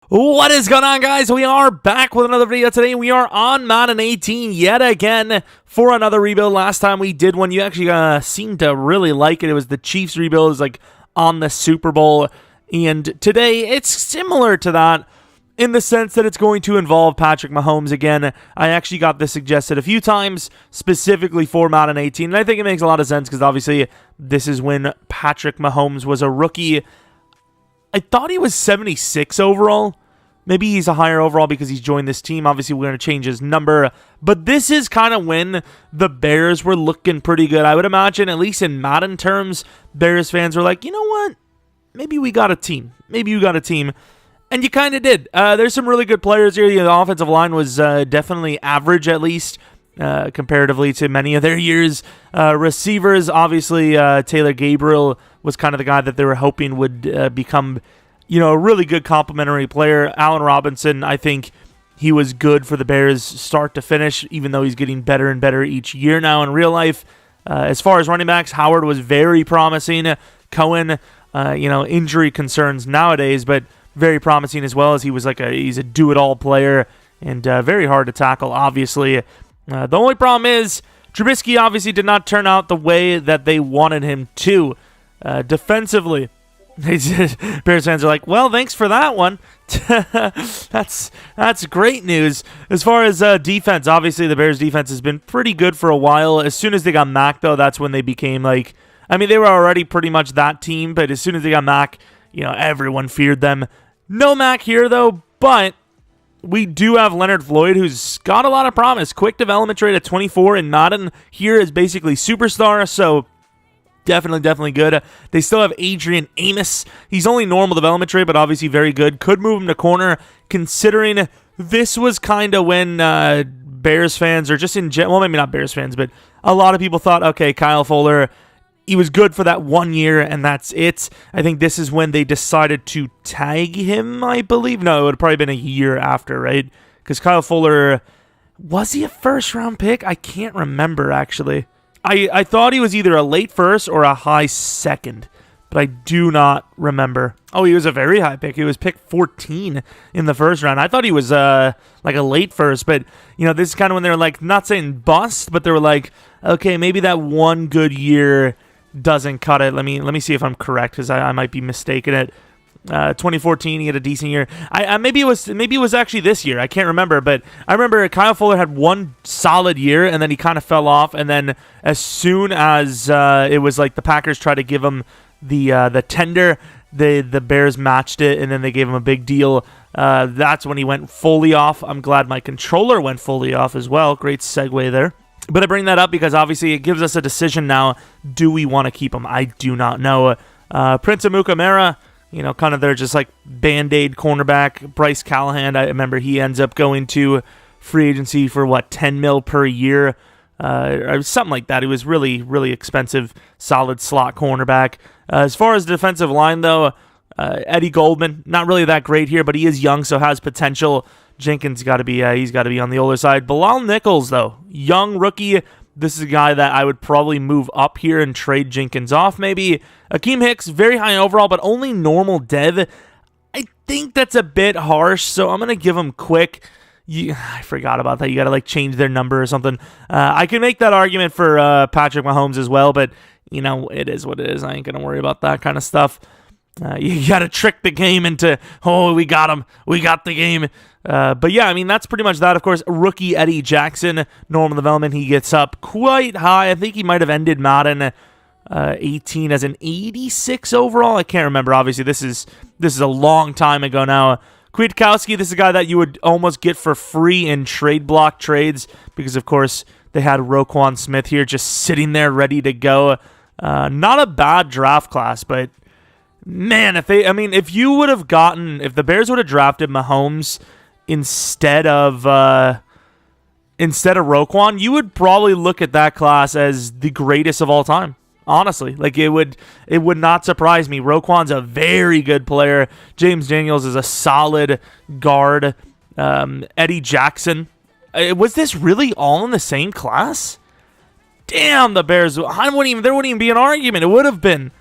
What is going on, guys? We are back with another video today. We are on Madden 18 yet again for another rebuild. Last time we did one, you actually seemed to really like it. It was the Chiefs rebuild. It was like on the Super Bowl. And today, it's similar to that in the sense that it's going to involve Patrick Mahomes again. I actually got this suggested a few times, specifically for Madden 18. And I think it makes a lot of sense because obviously this is when Patrick Mahomes was a rookie. I thought he was 76 overall. Maybe he's a higher overall because he's joined this team. Obviously, we're going to change his number. But this is kind of when the Bears were looking pretty good. I would imagine, at least in Madden terms, Bears fans were like, you know what? Maybe we got a team. Maybe you got a team. And you kind of did. There's some really good players here. The offensive line was definitely average, at least, comparatively to many of their years. Receivers, obviously, Taylor Gabriel was kind of the guy that they were hoping would become, a really good complementary player. Allen Robinson, I think he was good for the Bears start to finish, even though he's getting better and better each year now in real life. As far as running backs, Howard was very promising. Cohen, injury concerns nowadays, but very promising as well, as he's a do-it-all player and very hard to tackle, obviously. The only problem is Trubisky obviously did not turn out the way that they wanted him to. Defensively, Bears fans are like, well, thanks for that one. That's great news. As far as defense, obviously the Bears defense has been pretty good for a while. As soon as they got Mac, though, that's when they became they were already pretty much that team, but as soon as they got Mac, everyone feared them. No Mac here, though, but we do have Leonard Floyd, who's got a lot of promise. Quick development rate at 24, and Madden here is basically superstar, so definitely good. They still have Adrian Amos. He's only normal development rate, but obviously very good. Could move him to corner, considering this was kind of when Bears fans, or just in general, well, maybe not Bears fans, but a lot of people thought, okay, Kyle Fuller, he was good for that 1 year, and that's it. I think this is when they decided to tag him, I believe. No, it would have probably been a year after, right? Because Kyle Fuller, was he a first-round pick? I can't remember, actually. I thought he was either a late first or a high second, but I do not remember. Oh, he was a very high pick. He was picked 14 in the first round. I thought he was like a late first, but this is kind of when they were like, not saying bust, but they were like, okay, maybe that one good year doesn't cut it. Let me see if I'm correct, because I might be mistaken it. 2014, he had a decent year. Maybe it was actually this year. I can't remember, but I remember Kyle Fuller had one solid year, and then he kind of fell off. And then as soon as it was like the Packers tried to give him the tender, the Bears matched it, and then they gave him a big deal. That's when he went fully off. I'm glad my controller went fully off as well. Great segue there. But I bring that up because obviously it gives us a decision now. Do we want to keep him? I do not know. Prince Amukamara, kind of their just like Band-Aid cornerback. Bryce Callahan, I remember he ends up going to free agency for, $10 mil per year? Or something like that. He was really, really expensive, solid slot cornerback. As far as defensive line, though, Eddie Goldman, not really that great here, but he is young, so has potential. Jenkins got to be he's got to be on the older side. Bilal Nichols, though, young rookie. This is a guy that I would probably move up here and trade Jenkins off, maybe. Akeem Hicks, very high overall, but only normal dev. I think that's a bit harsh, so I'm going to give him quick. I forgot about that. You got to change their number or something. I can make that argument for Patrick Mahomes as well, but it is what it is. I ain't going to worry about that kind of stuff. You got to trick the game into, we got him. We got the game. But yeah, that's pretty much that. Of course, rookie Eddie Jackson, normal development, he gets up quite high. I think he might have ended Madden 18 as an 86 overall. I can't remember. Obviously, this is a long time ago now. Kwiatkowski, this is a guy that you would almost get for free in trade block trades because, of course, they had Roquan Smith here just sitting there ready to go. Not a bad draft class, but man, if the Bears would have drafted Mahomes instead of Roquan, you would probably look at that class as the greatest of all time. Honestly, it would not surprise me. Roquan's a very good player. James Daniels is a solid guard. Eddie Jackson. Was this really all in the same class? Damn, the Bears. There wouldn't even be an argument. It would have been.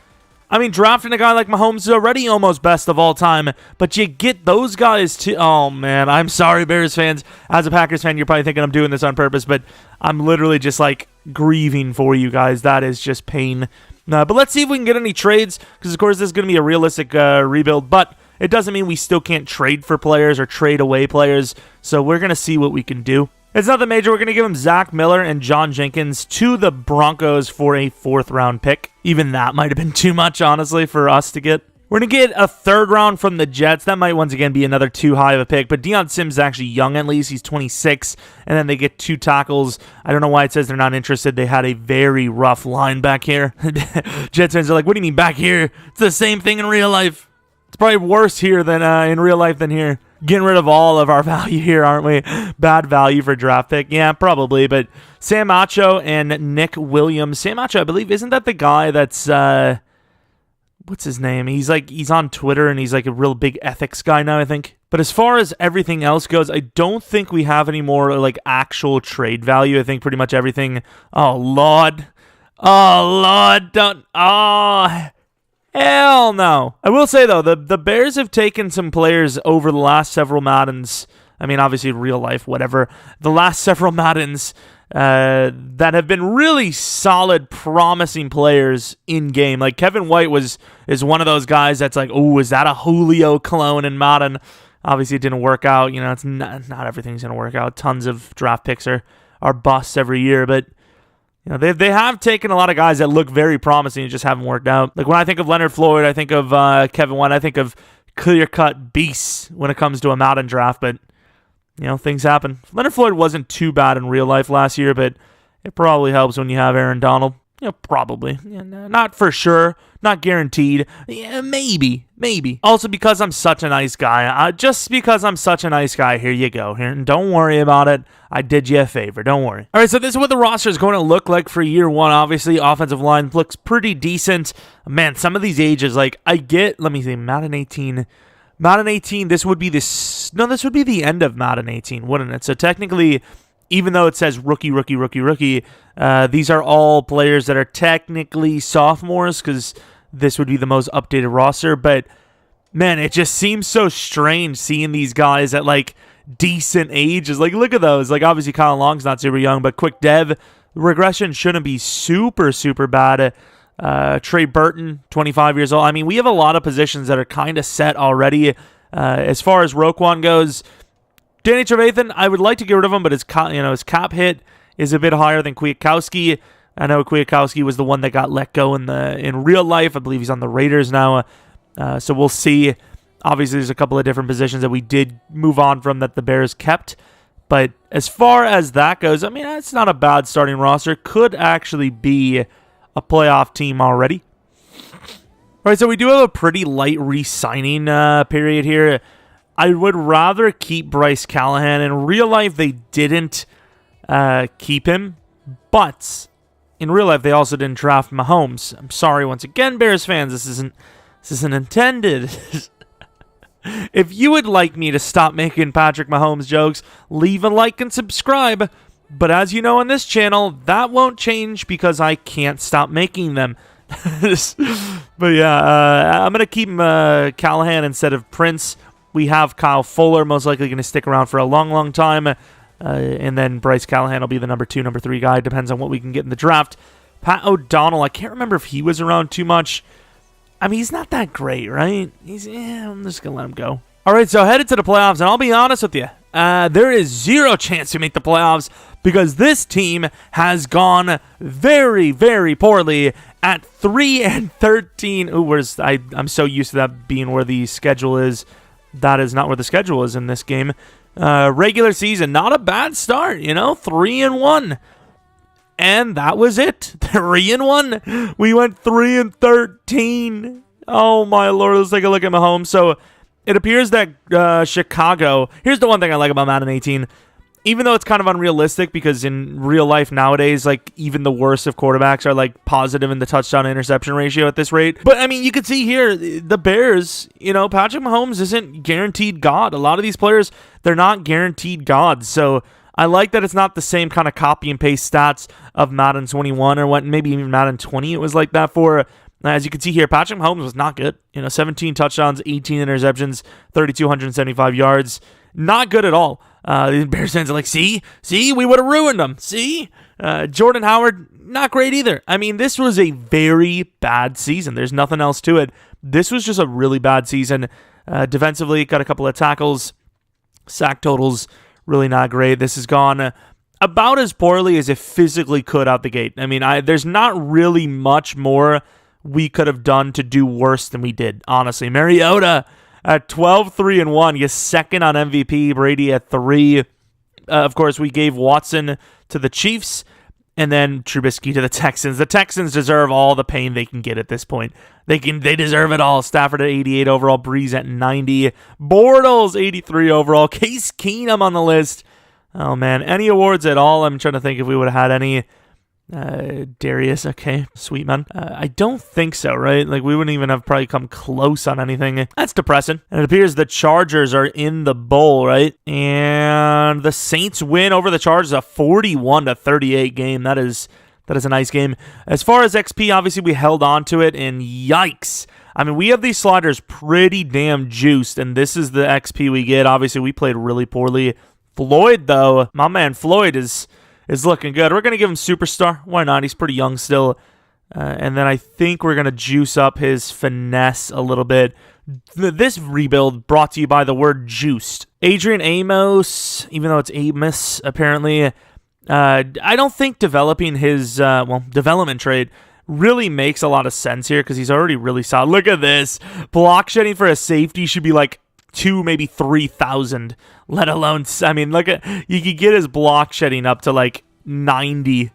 I mean, drafting a guy like Mahomes is already almost best of all time, but you get those guys too. Oh, man, I'm sorry, Bears fans. As a Packers fan, you're probably thinking I'm doing this on purpose, but I'm literally just, like, grieving for you guys. That is just pain. But let's see if we can get any trades, because, of course, this is going to be a realistic rebuild, but it doesn't mean we still can't trade for players or trade away players, so we're going to see what we can do. It's nothing major. We're going to give him Zach Miller and John Jenkins to the Broncos for a 4th-round pick. Even that might have been too much, honestly, for us to get. We're going to get a 3rd round from the Jets. That might once again be another too high of a pick, but Deion Sims is actually young at least. He's 26, and then they get 2 tackles. I don't know why it says they're not interested. They had a very rough line back here. Jets fans are like, what do you mean back here? It's the same thing in real life. It's probably worse here than in real life than here. Getting rid of all of our value here, aren't we? Bad value for draft pick. Yeah, probably. But Sam Acho and Nick Williams. Sam Acho, I believe, isn't that the guy that's what's his name? He's on Twitter and he's like a real big ethics guy now, I think. But as far as everything else goes, I don't think we have any more like actual trade value. I think pretty much everything. Oh Lord. Don't. Oh. Hell no. I will say, though, the Bears have taken some players over the last several Maddens. I mean, obviously, real life, whatever. The last several Maddens that have been really solid, promising players in-game. Like, Kevin White is one of those guys that's like, oh, is that a Julio clone in Madden? Obviously, it didn't work out. You know, it's not everything's going to work out. Tons of draft picks are busts every year, but you know, they have taken a lot of guys that look very promising and just haven't worked out. Like when I think of Leonard Floyd, I think of Kevin White, I think of clear-cut beasts when it comes to a Madden draft, but you know, things happen. Leonard Floyd wasn't too bad in real life last year, but it probably helps when you have Aaron Donald. You know, probably. Yeah, not for sure. Not guaranteed. Yeah, maybe. Also, because I'm such a nice guy. Just because I'm such a nice guy, here you go. Here, don't worry about it. I did you a favor. Don't worry. All right, so this is what the roster is going to look like for year one. Obviously, offensive line looks pretty decent. Man, some of these ages, like, I get, let me see, Madden 18. Madden 18, this would be the end of Madden 18, wouldn't it? So technically, even though it says rookie, these are all players that are technically sophomores because this would be the most updated roster. But, man, it just seems so strange seeing these guys at, like, decent ages. Like, look at those. Like, obviously, Kyle Long's not super young, but Quick Dev, regression shouldn't be super, super bad. Trey Burton, 25 years old. I mean, we have a lot of positions that are kind of set already. As far as Roquan goes, Danny Trevathan, I would like to get rid of him, but his cap hit is a bit higher than Kwiatkowski. I know Kwiatkowski was the one that got let go in real life. I believe he's on the Raiders now. So we'll see. Obviously, there's a couple of different positions that we did move on from that the Bears kept. But as far as that goes, I mean, it's not a bad starting roster. Could actually be a playoff team already. All right, so we do have a pretty light re-signing period here. I would rather keep Bryce Callahan. In real life, they didn't keep him, but in real life, they also didn't draft Mahomes. I'm sorry once again, Bears fans. This isn't intended. If you would like me to stop making Patrick Mahomes jokes, leave a like and subscribe. But as you know on this channel, that won't change because I can't stop making them. But yeah, I'm going to keep Callahan instead of Prince. We have Kyle Fuller, most likely going to stick around for a long, long time. And then Bryce Callahan will be the number 2, number 3 guy. Depends on what we can get in the draft. Pat O'Donnell, I can't remember if he was around too much. I mean, he's not that great, right? I'm just going to let him go. All right, so headed to the playoffs, and I'll be honest with you. There is zero chance to make the playoffs because this team has gone very, very poorly at 3-13. Ooh, I'm so used to that being where the schedule is. That is not where the schedule is in this game. Regular season, not a bad start, 3-1. And that was it. 3-1. We went 3-13. Oh my Lord, let's take a look at Mahomes. So it appears that Chicago, here's the one thing I like about Madden 18. Even though it's kind of unrealistic because in real life nowadays, like even the worst of quarterbacks are like positive in the touchdown interception ratio at this rate. But I mean, you can see here, the Bears, Patrick Mahomes isn't guaranteed God. A lot of these players, they're not guaranteed gods. So I like that it's not the same kind of copy and paste stats of Madden 21 or what, maybe even Madden 20 it was like that for. As you can see here, Patrick Mahomes was not good. 17 touchdowns, 18 interceptions, 3,275 yards. Not good at all. The Bears fans are like, see, we would have ruined them. See? Jordan Howard, not great either. I mean, this was a very bad season. There's nothing else to it. This was just a really bad season. Defensively, got a couple of tackles. Sack totals, really not great. This has gone about as poorly as it physically could out the gate. I mean, there's not really much more we could have done to do worse than we did, honestly. Mariota at 12-3-1, he's second on MVP. Brady at 3. Of course, we gave Watson to the Chiefs, and then Trubisky to the Texans. The Texans deserve all the pain they can get at this point. They deserve it all. Stafford at 88 overall, Breeze at 90, Bortles 83 overall, Case Keenum on the list. Oh man, any awards at all? I'm trying to think if we would have had any. Darius, okay, sweet man. I don't think so, right? Like, we wouldn't even have probably come close on anything. That's depressing. And it appears the Chargers are in the bowl, right? And the Saints win over the Chargers, a 41-38 game. That is a nice game. As far as XP, obviously we held on to it, and yikes. I mean, we have these sliders pretty damn juiced, and this is the XP we get. Obviously, we played really poorly. Floyd, though, my man Floyd is looking good. We're going to give him Superstar. Why not? He's pretty young still. And then I think we're going to juice up his finesse a little bit. This rebuild brought to you by the word juiced. Adrian Amos, even though it's Amos, apparently. I don't think developing his development trade really makes a lot of sense here because he's already really solid. Look at this. Block shedding for a safety should be like 2, maybe 3,000, let alone, I mean, look at, you could get his block shedding up to like 90.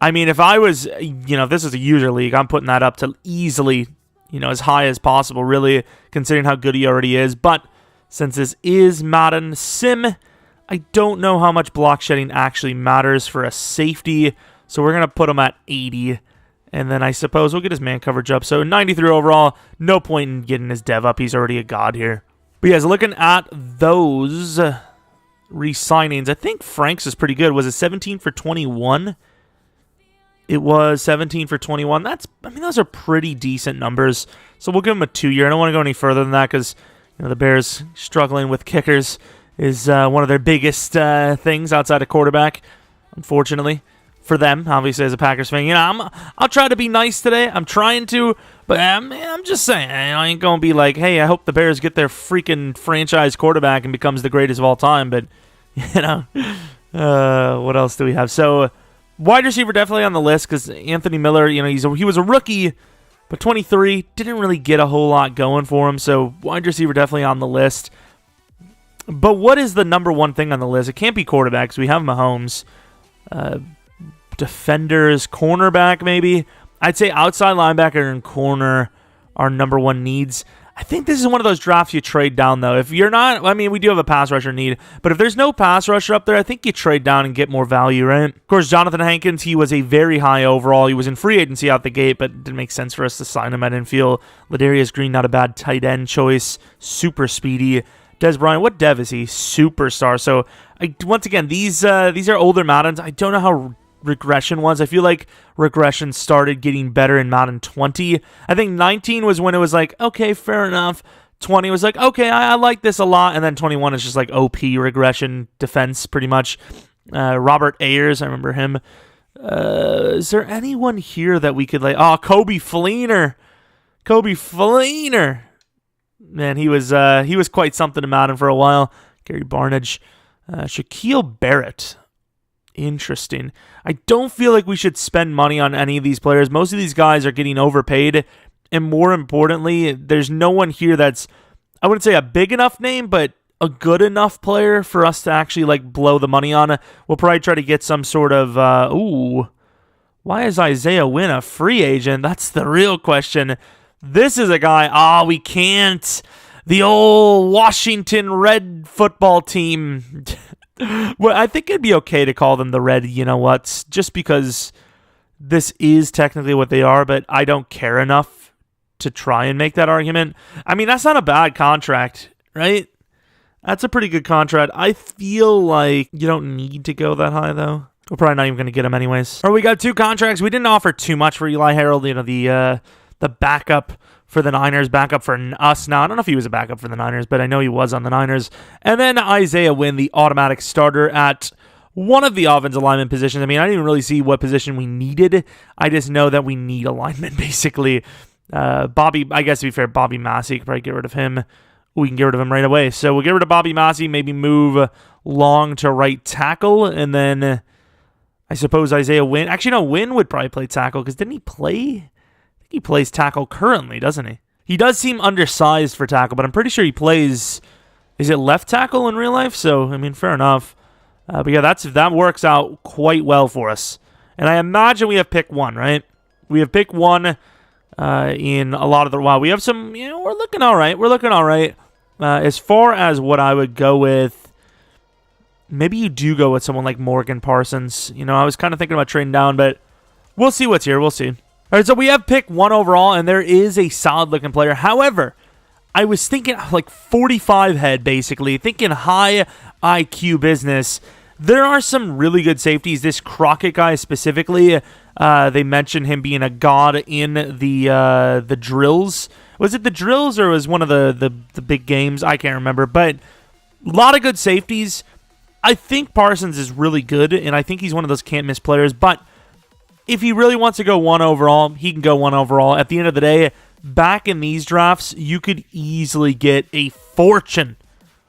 I mean, if I was, if this is a user league, I'm putting that up to easily, as high as possible, really, considering how good he already is. But since this is Madden Sim, I don't know how much block shedding actually matters for a safety, so we're going to put him at 80. And then I suppose we'll get his man coverage up. So 93 overall, no point in getting his dev up. He's already a god here. But yeah, looking at those re-signings, I think Frank's is pretty good. Was it 17 for 21? It was 17 for 21. Those are pretty decent numbers. So we'll give him a 2-year. I don't want to go any further than that because the Bears struggling with kickers is one of their biggest things outside of quarterback, unfortunately. For them, obviously, as a Packers fan. I'll try to be nice today. I'm trying to, but I'm just saying, I ain't going to be like, hey, I hope the Bears get their freaking franchise quarterback and becomes the greatest of all time. But, what else do we have? So, wide receiver definitely on the list because Anthony Miller, he was a rookie, but 23, didn't really get a whole lot going for him. So, wide receiver definitely on the list. But what is the number one thing on the list? It can't be quarterbacks. We have Mahomes. Defenders, cornerback maybe. I'd say outside linebacker and corner are number one needs. I think this is one of those drafts you trade down, though. If you're not, we do have a pass rusher need, but if there's no pass rusher up there, I think you trade down and get more value, right? Of course, Jonathan Hankins, he was a very high overall. He was in free agency out the gate, but it didn't make sense for us to sign him. I didn't feel Ladarius Green, not a bad tight end choice. Super speedy. Des Bryant, what dev is he? Superstar. So, once again, these are older Maddens. I don't know how regression was. I feel like regression started getting better in Madden 20. I think 19 was when it was like, okay, fair enough. 20 was like, okay, I like this a lot. And then 21 is just like OP regression defense, pretty much. Robert Ayers, I remember him. Is there anyone here that we could like? Oh, Kobe Fleener. Man, he was quite something in Madden for a while. Gary Barnage. Shaquille Barrett. Interesting. I don't feel like we should spend money on any of these players. Most of these guys are getting overpaid. And more importantly, there's no one here that's, I wouldn't say a big enough name, but a good enough player for us to actually like blow the money on. We'll probably try to get some sort of, why is Isaiah Wynn a free agent? That's the real question. This is a guy, we can't. The old Washington Red football team. Well, I think it'd be okay to call them the Red, just because this is technically what they are, but I don't care enough to try and make that argument. That's not a bad contract, right? That's a pretty good contract. I feel like you don't need to go that high, though. We're probably not even going to get him anyways. Or we got 2 contracts. We didn't offer too much for Eli Harold, the the backup for the Niners, backup for us now. I don't know if he was a backup for the Niners, but I know he was on the Niners. And then Isaiah Wynn, the automatic starter at one of the offensive lineman positions. I mean, I didn't even really see what position we needed. I just know that we need a lineman, basically. Bobby, I guess to be fair, Bobby Massey, could probably get rid of him. We can get rid of him right away. So we'll get rid of Bobby Massey, maybe move Long to right tackle, and then I suppose Isaiah Wynn. Actually, no, Wynn would probably play tackle, because didn't he play? I think he plays tackle currently, doesn't he? He does seem undersized for tackle, but I'm pretty sure he plays, is it left tackle in real life? So, I mean, fair enough. But yeah, that works out quite well for us. And I imagine we have pick 1, right? We have pick 1 in a lot of the... Wow, we have some... we're looking all right. We're looking all right. As far as what I would go with, maybe you do go with someone like Morgan Parsons. I was kind of thinking about trading down, but we'll see what's here. We'll see. All right, so we have pick 1 overall, and there is a solid-looking player. However, I was thinking like 45 head, basically, thinking high IQ business. There are some really good safeties. This Crockett guy specifically, they mentioned him being a god in the drills. Was it the drills or was one of the big games? I can't remember, but a lot of good safeties. I think Parsons is really good, and I think he's one of those can't-miss players. But if he really wants to go 1 overall, he can go 1 overall. At the end of the day, back in these drafts, you could easily get a fortune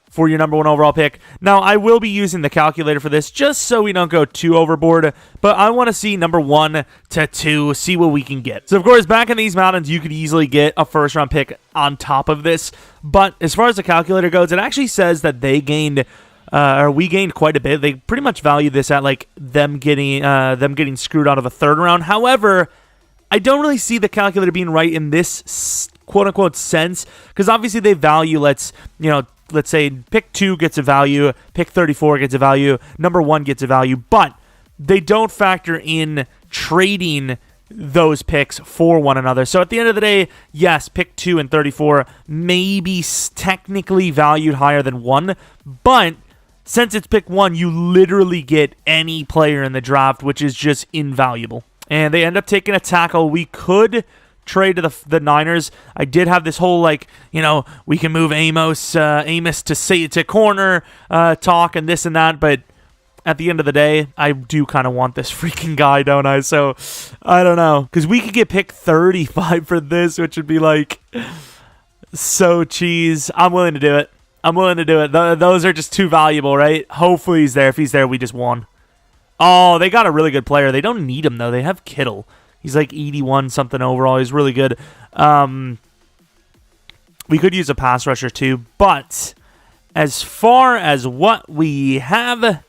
for your number 1 overall pick. Now, I will be using the calculator for this just so we don't go too overboard, but I want to see number 1 to 2, see what we can get. So, of course, back in these mountains, you could easily get a first-round pick on top of this, but as far as the calculator goes, it actually says that they gained... we gained quite a bit. They pretty much value this at like them getting screwed out of a 3rd round. However, I don't really see the calculator being right in this quote unquote sense, because obviously they value let's say pick 2 gets a value, pick 34 gets a value, number 1 gets a value, but they don't factor in trading those picks for one another. So at the end of the day, yes, pick 2 and 34 may be technically valued higher than 1, but since it's pick 1, you literally get any player in the draft, which is just invaluable. And they end up taking a tackle. We could trade to the Niners. I did have this whole, we can move Amos to corner talk and this and that, but at the end of the day, I do kind of want this freaking guy, don't I? So, I don't know. Because we could get pick 35 for this, which would be, so cheese. I'm willing to do it. Those are just too valuable, right? Hopefully he's there. If he's there, we just won. Oh, they got a really good player. They don't need him, though. They have Kittle. He's 81 something overall. He's really good. We could use a pass rusher, too. But as far as what we have,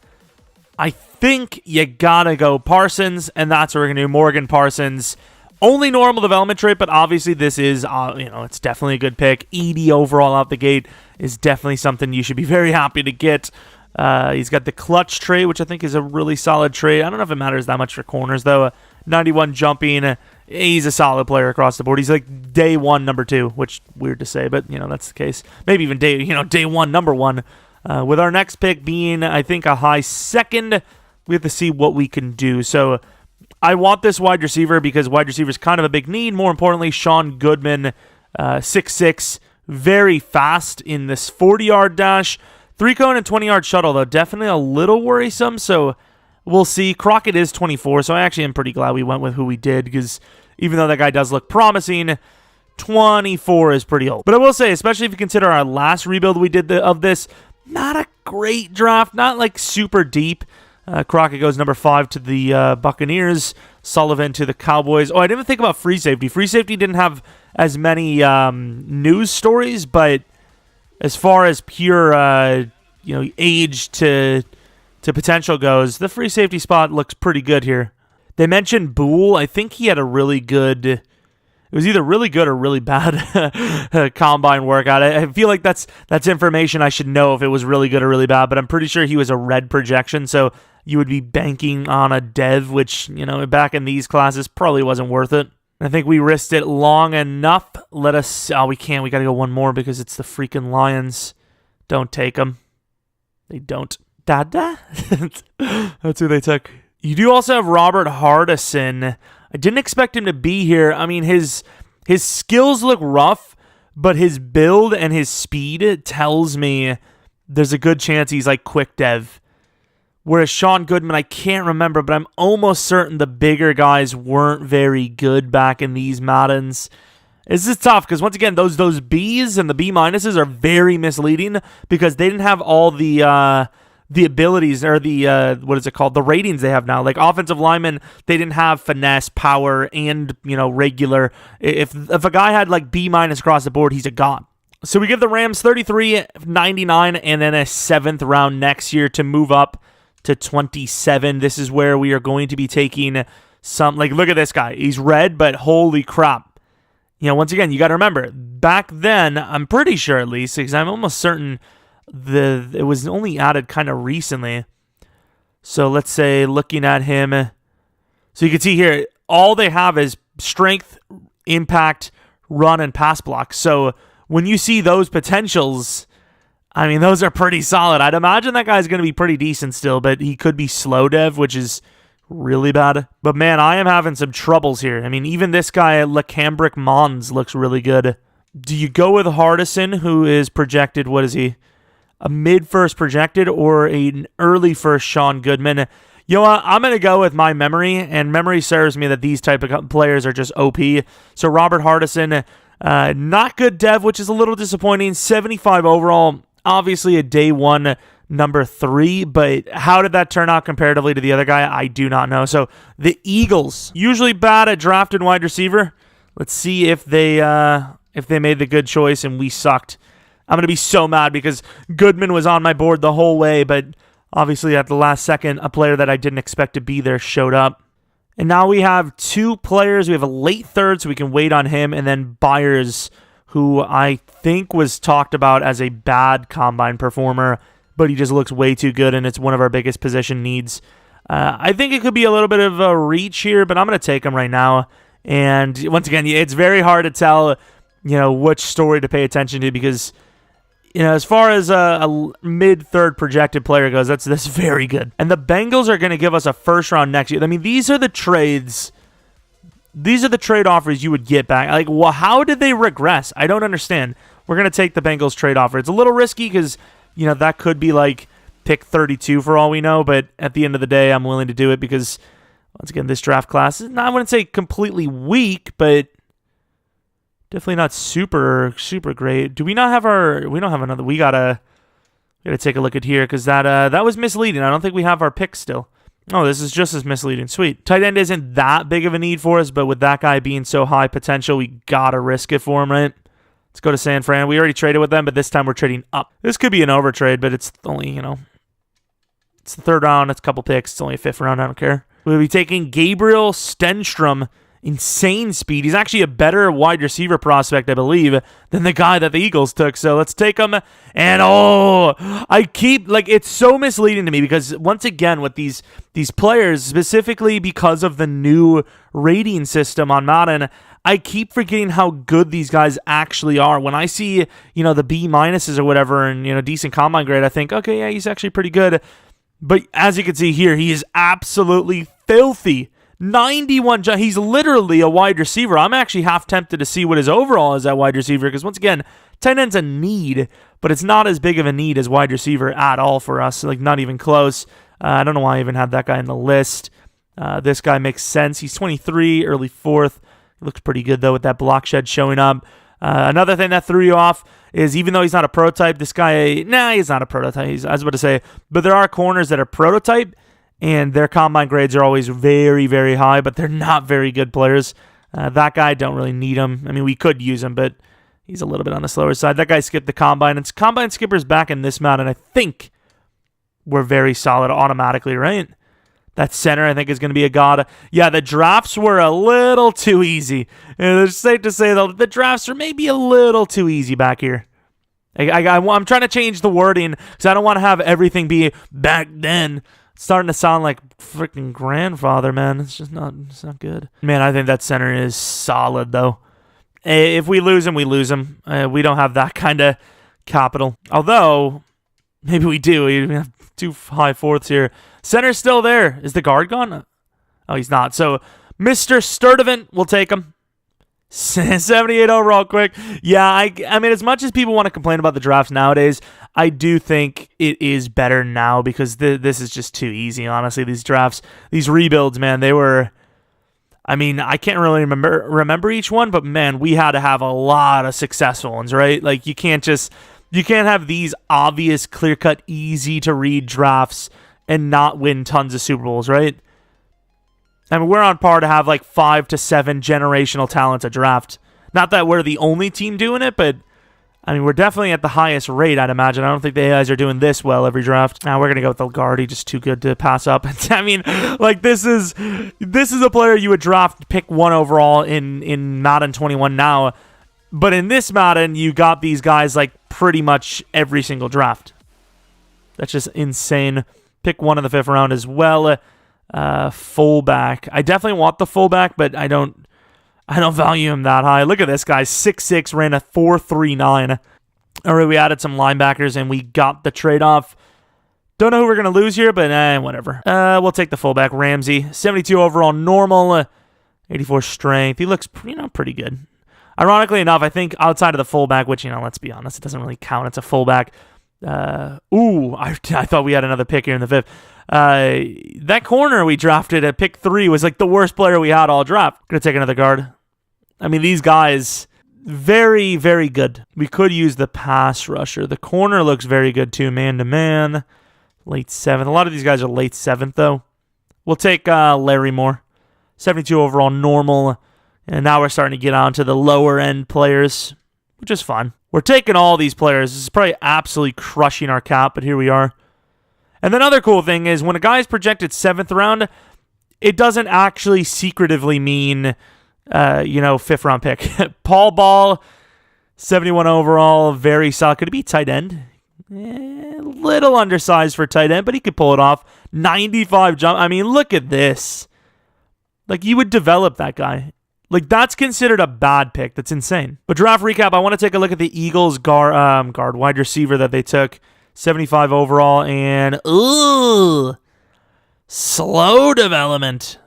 I think you gotta go Parsons, and that's what we're going to do. Morgan Parsons. Only normal development trait, but obviously this is, it's definitely a good pick. 80 overall out the gate is definitely something you should be very happy to get. He's got the clutch trait, which I think is a really solid trait. I don't know if it matters that much for corners, though. 91 jumping. He's a solid player across the board. He's day 1, number 2, which weird to say, but, that's the case. Maybe even day 1, number 1. With our next pick being, I think, a high 2nd, we have to see what we can do. So I want this wide receiver because wide receiver is kind of a big need. More importantly, Sean Goodman, 6'6", very fast in this 40-yard dash. 3-cone and 20-yard shuttle, though, definitely a little worrisome, so we'll see. Crockett is 24, so I actually am pretty glad we went with who we did, because even though that guy does look promising, 24 is pretty old. But I will say, especially if you consider our last rebuild we did of this, not a great draft, not super deep. Crockett goes number 5 to the Buccaneers, Sullivan to the Cowboys. Oh, I didn't even think about free safety. Free safety didn't have as many news stories, but as far as pure age to potential goes, the free safety spot looks pretty good here. They mentioned Boole. I think he had a really good... It was either really good or really bad combine workout. I feel like that's information I should know if it was really good or really bad, but I'm pretty sure he was a red projection, so you would be banking on a dev, which, back in these classes probably wasn't worth it. I think we risked it long enough. Let us... Oh, we can't. We got to go one more because it's the freaking Lions. Don't take them. They don't. Dada? That's who they took. You do also have Robert Hardison. I didn't expect him to be here. I mean, his His skills look rough, but his build and his speed tells me there's a good chance he's like quick dev. Whereas Sean Goodman, I can't remember, but I'm almost certain the bigger guys weren't very good back in these Maddens. This is tough because, once again, those Bs and the B minuses are very misleading because they didn't have all the abilities or the what is it called? The ratings they have now. Like offensive linemen, they didn't have finesse, power, and regular. If a guy had like B minus across the board, he's a god. So we give the Rams 33.99 and then a 7th round next year to move up to 27. This is where we are going to be taking some, like, look at this guy. He's red, but holy crap. Once again, you got to remember, back then, I'm pretty sure at least, because I'm almost certain it was only added kind of recently. So let's say, looking at him, so you can see here, all they have is strength, impact, run, and pass block. So when you see those potentials, I mean, those are pretty solid. I'd imagine that guy's going to be pretty decent still, but he could be slow dev, which is really bad. But man, I am having some troubles here. I mean, even this guy, Lecambric Mons, looks really good. Do you go with Hardison, who is projected, what is he? A mid-first projected or an early first Sean Goodman? You know what? I'm going to go with my memory, and memory serves me that these type of players are just OP. So Robert Hardison, not good dev, which is a little disappointing. 75 overall, obviously a day one number 3, but how did that turn out comparatively to the other guy? I do not know. So the Eagles, usually bad at drafting wide receiver. Let's see if they made the good choice and we sucked. I'm going to be so mad because Goodman was on my board the whole way, but obviously at the last second, a player that I didn't expect to be there showed up. And now we have 2 players. We have a late third, so we can wait on him, and then Byers, who I think was talked about as a bad combine performer, but he just looks way too good, and it's one of our biggest position needs. I think it could be a little bit of a reach here, but I'm going to take him right now. And once again, it's very hard to tell, which story to pay attention to because, as far as a mid-third projected player goes, that's very good. And the Bengals are going to give us a first round next year. I mean, these are the trades. These are the trade offers you would get back. Like, well, how did they regress? I don't understand. We're going to take the Bengals trade offer. It's a little risky because, that could be like pick 32 for all we know. But at the end of the day, I'm willing to do it because, once again, this draft class is, I wouldn't say completely weak, but definitely not super, super great. Do we not have we don't have another. We gotta take a look at here because that was misleading. I don't think we have our pick still. Oh, this is just as misleading. Sweet. Tight end isn't that big of a need for us, but with that guy being so high potential, we gotta risk it for him, right? Let's go to San Fran. We already traded with them, but this time we're trading up. This could be an overtrade, but it's only, it's the 3rd round. It's a couple picks. It's only a 5th round. I don't care. We'll be taking Gabriel Stenstrom. Insane speed. He's actually a better wide receiver prospect, I believe, than the guy that the Eagles took. So let's take him. And it's so misleading to me because once again with these players, specifically because of the new rating system on Madden, I keep forgetting how good these guys actually are. When I see, the B minuses or whatever and, decent combine grade, I think, okay, yeah, he's actually pretty good. But as you can see here, he is absolutely filthy. 91, he's literally a wide receiver. I'm actually half tempted to see what his overall is at wide receiver because, once again, tight end's a need, but it's not as big of a need as wide receiver at all for us, like not even close. I don't know why I even had that guy in the list. This guy makes sense. He's 23, early 4th. He looks pretty good, though, with that block shed showing up. Another thing that threw you off is even though he's not a prototype, this guy, he's not a prototype. I was about to say, but there are corners that are prototype, and their combine grades are always very, very high, but they're not very good players. That guy, don't really need him. I mean, we could use him, but he's a little bit on the slower side. That guy skipped the combine, and combine skippers back in this Madden, I think we're very solid automatically, right? That center, I think, is going to be a god. Yeah, the drafts were a little too easy. It's safe to say, though, the drafts are maybe a little too easy back here. I'm trying to change the wording because I don't want to have everything be back then. Starting to sound like freaking grandfather, man. It's not good. Man, I think that center is solid, though. If we lose him, we lose him. We don't have that kind of capital. Although, maybe we do. We have 2 high 4ths here. Center's still there. Is the guard gone? Oh, he's not. So, Mr. Sturdivant, we'll take him. 78 overall quick. Yeah, I mean, as much as people want to complain about the drafts nowadays, I do think it is better now because this is just too easy, honestly. These drafts, these rebuilds, man, they were... I mean, I can't really remember each one, but man, we had to have a lot of successful ones, right? Like, you can't have these obvious, clear-cut, easy-to-read drafts and not win tons of Super Bowls, right? I mean, we're on par to have like 5 to 7 generational talents a draft. Not that we're the only team doing it, but I mean, we're definitely at the highest rate, I'd imagine. I don't think the guys are doing this well every draft. Now we're going to go with Elgardi, just too good to pass up. I mean, like, this is a player you would draft, pick 1 overall in Madden 21 now. But in this Madden, you got these guys like pretty much every single draft. That's just insane. Pick 1 in the 5th round as well. Fullback. I definitely want the fullback, but I don't value him that high. Look at this guy, 6'6", ran a 4.39. All right, we added some linebackers and we got the trade-off. Don't know who we're going to lose here, but whatever. We'll take the fullback, Ramsey. 72 overall normal, 84 strength. He looks, pretty good. Ironically enough, I think outside of the fullback, which, let's be honest, it doesn't really count. It's a fullback. I thought we had another pick here in the 5th. That corner we drafted at pick 3 was like the worst player we had all draft. Gonna take another guard. I mean, these guys, very, very good. We could use the pass rusher. The corner looks very good too, man-to-man. Late 7th. A lot of these guys are late 7th, though. We'll take Larry Moore. 72 overall normal. And now we're starting to get on to the lower-end players, which is fun. We're taking all these players. This is probably absolutely crushing our cap, but here we are. And the other cool thing is when a guy is projected 7th round, it doesn't actually secretively mean, 5th round pick. Paul Ball, 71 overall, very solid. Could it be tight end? Little undersized for tight end, but he could pull it off. 95 jump. I mean, look at this. Like, you would develop that guy. Like, that's considered a bad pick. That's insane. But draft recap, I want to take a look at the Eagles guard wide receiver that they took. 75 overall, and slow development.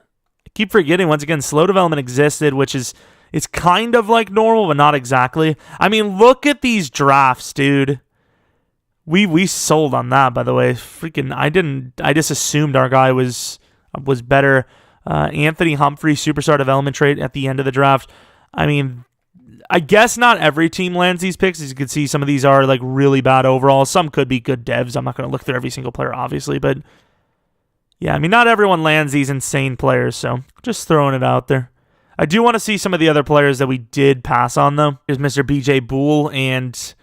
I keep forgetting, once again, slow development existed, which is, it's kind of like normal, but not exactly. I mean, look at these drafts, dude. We sold on that, by the way. Freaking, I just assumed our guy was better. Anthony Humphrey, superstar development trait at the end of the draft. I mean, I guess not every team lands these picks. As you can see, some of these are like really bad overall. Some could be good devs. I'm not going to look through every single player, obviously. But yeah, I mean, not everyone lands these insane players. So just throwing it out there. I do want to see some of the other players that we did pass on, though. Here's Mr. BJ Boole. And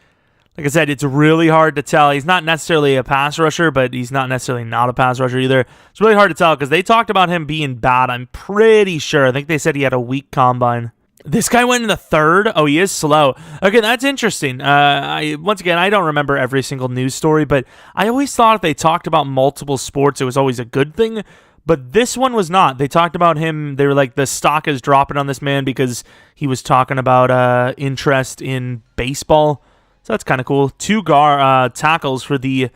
like I said, it's really hard to tell. He's not necessarily a pass rusher, but he's not necessarily not a pass rusher either. It's really hard to tell because they talked about him being bad. I'm pretty sure. I think they said he had a weak combine. This guy went in the 3rd. Oh, he is slow. Okay, that's interesting. Once again, I don't remember every single news story, but I always thought if they talked about multiple sports, it was always a good thing. But this one was not. They talked about him. They were like, the stock is dropping on this man because he was talking about interest in baseball. So that's kind of cool. 2 tackles for the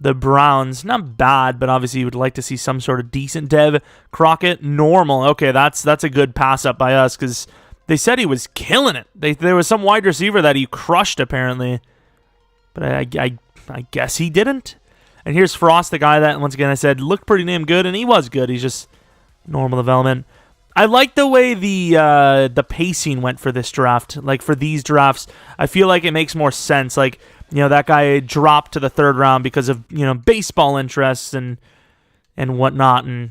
Browns. Not bad, but obviously you would like to see some sort of decent dev. Crockett, normal. Okay, that's a good pass up by us because they said he was killing it. There was some wide receiver that he crushed, apparently. But I guess he didn't. And here's Frost, the guy that, once again, I said looked pretty damn good, and he was good. He's just normal development. I like the way the pacing went for this draft. Like, for these drafts, I feel like it makes more sense. Like, that guy dropped to the 3rd round because of, baseball interests and whatnot. And,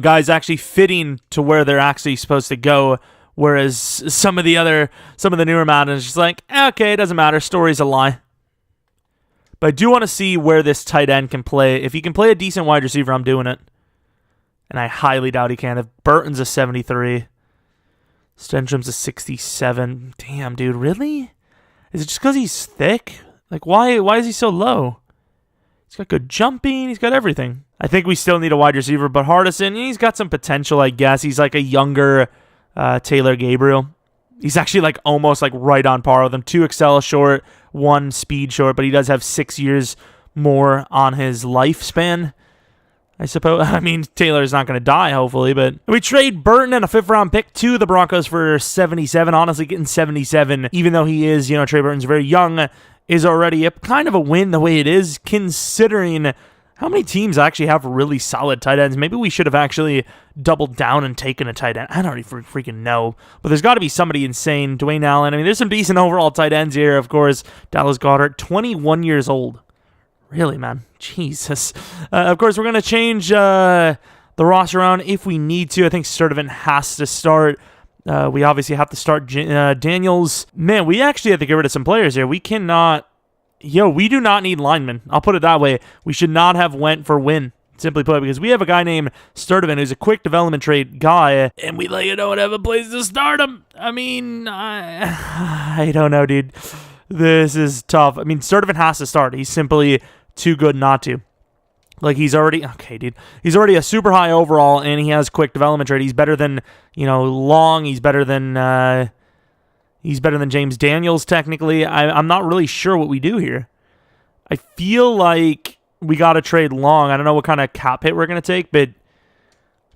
guys actually fitting to where they're actually supposed to go. Whereas some of the newer Madden is just like, okay, it doesn't matter. Story's a lie. But I do want to see where this tight end can play. If he can play a decent wide receiver, I'm doing it. And I highly doubt he can. If Burton's a 73, Stenstrom's a 67. Damn, dude, really? Is it just because he's thick? Like, why is he so low? He's got good jumping. He's got everything. I think we still need a wide receiver, but Hardison, he's got some potential, I guess. He's like a younger Taylor Gabriel. He's actually like almost like right on par with him. 2 excel short, 1 speed short, but he does have 6 years more on his lifespan. I suppose. I mean, Taylor's not going to die, hopefully, but we trade Burton and a 5th-round pick to the Broncos for 77. Honestly, getting 77, even though he is, Trey Burton's very young, is already a kind of a win the way it is, considering how many teams actually have really solid tight ends. Maybe we should have actually doubled down and taken a tight end. I don't even freaking know. But there's got to be somebody insane. Dwayne Allen. I mean, there's some decent overall tight ends here, of course. Dallas Goedert, 21 years old. Really, man? Jesus. Of course, we're going to change the roster around if we need to. I think Sturdivant has to start. We obviously have to start Daniels. Man, we actually have to get rid of some players here. We cannot... we do not need linemen. I'll put it that way. We should not have went for win, simply put, because we have a guy named Sturdivant who's a quick development trait guy, and we don't have a place to start him. I mean, I don't know, dude. This is tough. I mean, Sturdivant has to start. He's simply too good not to. He's already... Okay, dude. He's already a super high overall, and he has quick development trait. He's better than, Long. He's better than James Daniels, technically. I'm not really sure what we do here. I feel like we got to trade Long. I don't know what kind of cap hit we're going to take, but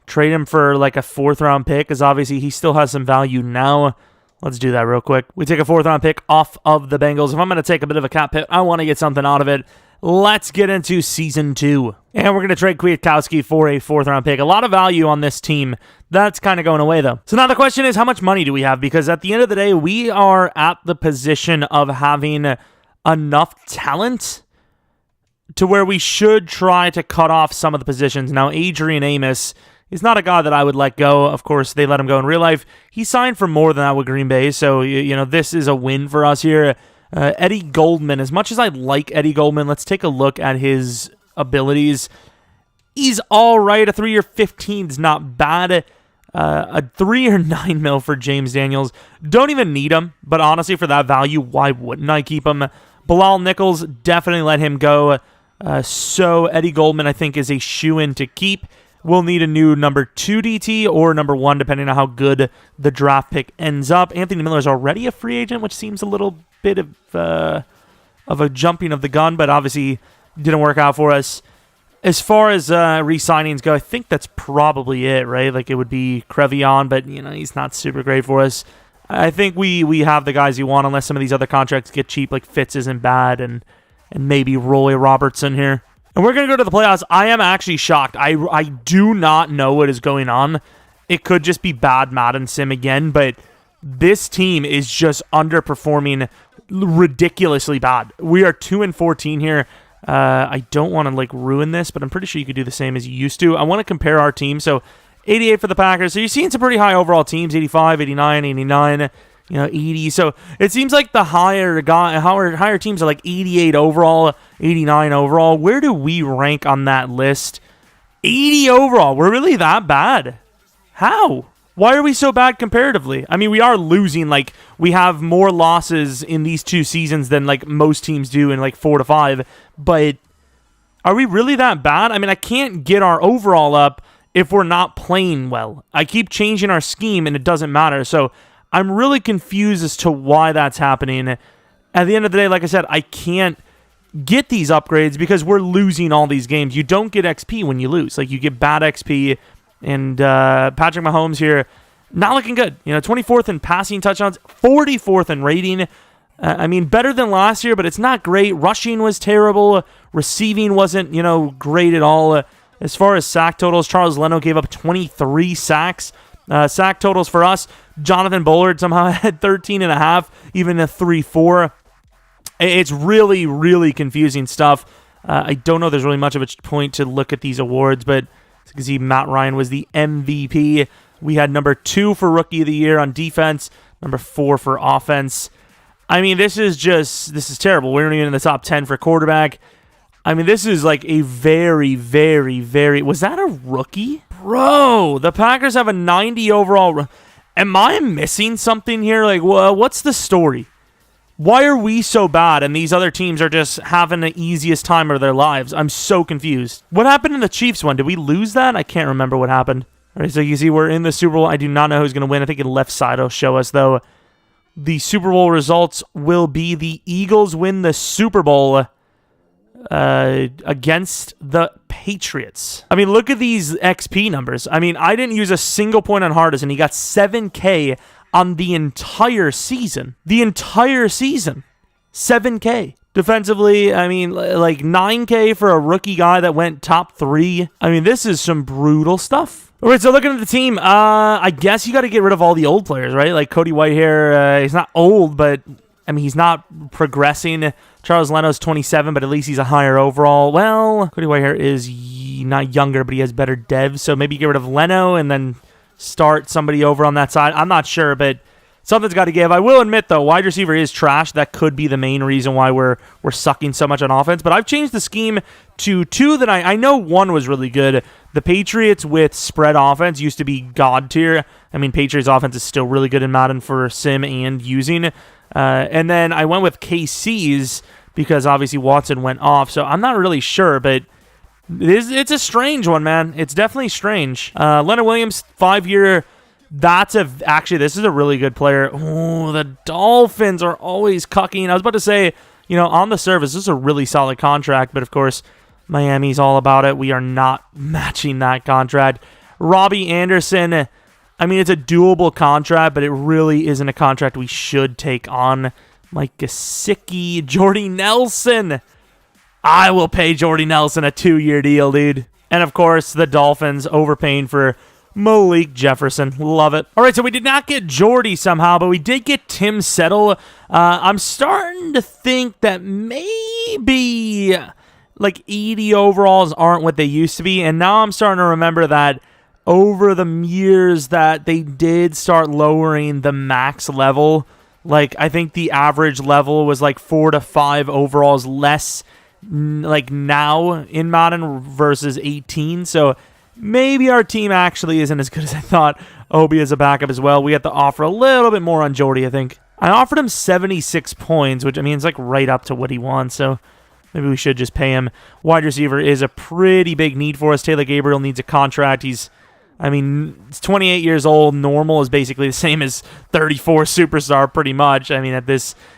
trade him for a 4th-round pick, because obviously he still has some value now. Let's do that real quick. We take a 4th-round pick off of the Bengals. If I'm going to take a bit of a cap hit, I want to get something out of it. Let's get into Season 2. And we're going to trade Kwiatkowski for a 4th-round pick. A lot of value on this team. That's kind of going away, though. So now the question is, how much money do we have? Because at the end of the day, we are at the position of having enough talent to where we should try to cut off some of the positions. Now, Adrian Amos is not a guy that I would let go. Of course, they let him go in real life. He signed for more than that with Green Bay, so, this is a win for us here. Eddie Goldman, as much as I like Eddie Goldman, let's take a look at his abilities. He's all right. A 3-year 15 is not bad. A 3-year 9 mil for James Daniels. Don't even need him, but honestly, for that value, why wouldn't I keep him? Bilal Nichols, definitely let him go. So Eddie Goldman, I think, is a shoo-in to keep. We'll need a new number 2 DT or number 1, depending on how good the draft pick ends up. Anthony Miller is already a free agent, which seems a little bit of a jumping of the gun, but obviously didn't work out for us. As far as re-signings go, I think that's probably it, right? It would be Crevion, but he's not super great for us. I think we have the guys you want, unless some of these other contracts get cheap, like Fitz isn't bad, and maybe Roy Robertson here. And we're going to go to the playoffs. I am actually shocked. I do not know what is going on. It could just be bad Madden sim again, but this team is just underperforming ridiculously bad. We are 2-14 here. I don't want to ruin this, but I'm pretty sure you could do the same as you used to. I want to compare our team. So 88 for the Packers. So you're seeing some pretty high overall teams, 85, 89, 89. 80. So it seems like the higher teams are 88 overall, 89 overall. Where do we rank on that list? 80 overall. We're really that bad. How? Why are we so bad comparatively? I mean, we are losing. We have more losses in these 2 seasons than most teams do in 4 to 5. But are we really that bad? I mean, I can't get our overall up if we're not playing well. I keep changing our scheme and it doesn't matter. So I'm really confused as to why that's happening. At the end of the day, like I said, I can't get these upgrades because we're losing all these games. You don't get XP when you lose. You get bad XP. And Patrick Mahomes here, not looking good. 24th in passing touchdowns, 44th in rating. I mean, better than last year, but it's not great. Rushing was terrible. Receiving wasn't, great at all. As far as sack totals, Charles Leno gave up 23 sacks. Sack totals for us, Jonathan Bullard somehow had 13.5, even a 3-4. It's really, really confusing stuff. I don't know if there's really much of a point to look at these awards, but as you can see, Matt Ryan was the MVP. We had number 2 for Rookie of the Year on defense, number 4 for offense. I mean, this is terrible. We're not even in the top 10 for quarterback. I mean, this is a very, very, very... Was that a rookie? Bro, the Packers have a 90 overall. Am I missing something here? What's the story? Why are we so bad and these other teams are just having the easiest time of their lives? I'm so confused. What happened in the Chiefs one? Did we lose that? I can't remember what happened. All right, so you see we're in the Super Bowl. I do not know who's going to win. I think the left side will show us, though. The Super Bowl results will be the Eagles win the Super Bowl against the Patriots. I mean, look at these XP numbers. I mean, I didn't use a single point on Hardison. He got 7K on the entire season. The entire season. 7K. Defensively, I mean, like 9K for a rookie guy that went top 3. I mean, this is some brutal stuff. All right, so looking at the team, I guess you got to get rid of all the old players, right? Like Cody Whitehair, he's not old, but I mean, he's not progressing. Charles Leno's 27, but at least he's a higher overall. Well, Cody Whitehair is not younger, but he has better devs, so maybe get rid of Leno and then start somebody over on that side. I'm not sure, but something's got to give. I will admit, though, wide receiver is trash. That could be the main reason why we're sucking so much on offense. But I've changed the scheme to 2 that I know one was really good. The Patriots with spread offense used to be god tier. I mean, Patriots offense is still really good in Madden for sim and using. And then I went with KC's because obviously Watson went off. So I'm not really sure, but it's a strange one, man. It's definitely strange. Leonard Williams, 5-year. Actually, this is a really good player. Oh, the Dolphins are always cucking. I was about to say, on the surface, this is a really solid contract, but of course, Miami's all about it. We are not matching that contract. Robbie Anderson, I mean, it's a doable contract, but it really isn't a contract we should take on. Mike Gesicki, Jordy Nelson. I will pay Jordy Nelson a 2-year deal, dude. And of course, the Dolphins overpaying for Malik Jefferson. Love it. All right, so we did not get Jordy somehow, but we did get Tim Settle. I'm starting to think that maybe like 80 overalls aren't what they used to be, and now I'm starting to remember that over the years that they did start lowering the max level. Like, I think the average level was like 4 to 5 overalls less like now in Madden versus 18, so maybe our team actually isn't as good as I thought. Obi as a backup as well. We have to offer a little bit more on Jordy, I think. I offered him 76 points, which I mean, it's like right up to what he wants, so maybe we should just pay him. Wide receiver is a pretty big need for us. Taylor Gabriel needs a contract. He's 28 years old. Normal is basically the same as 34 superstar, pretty much. I mean,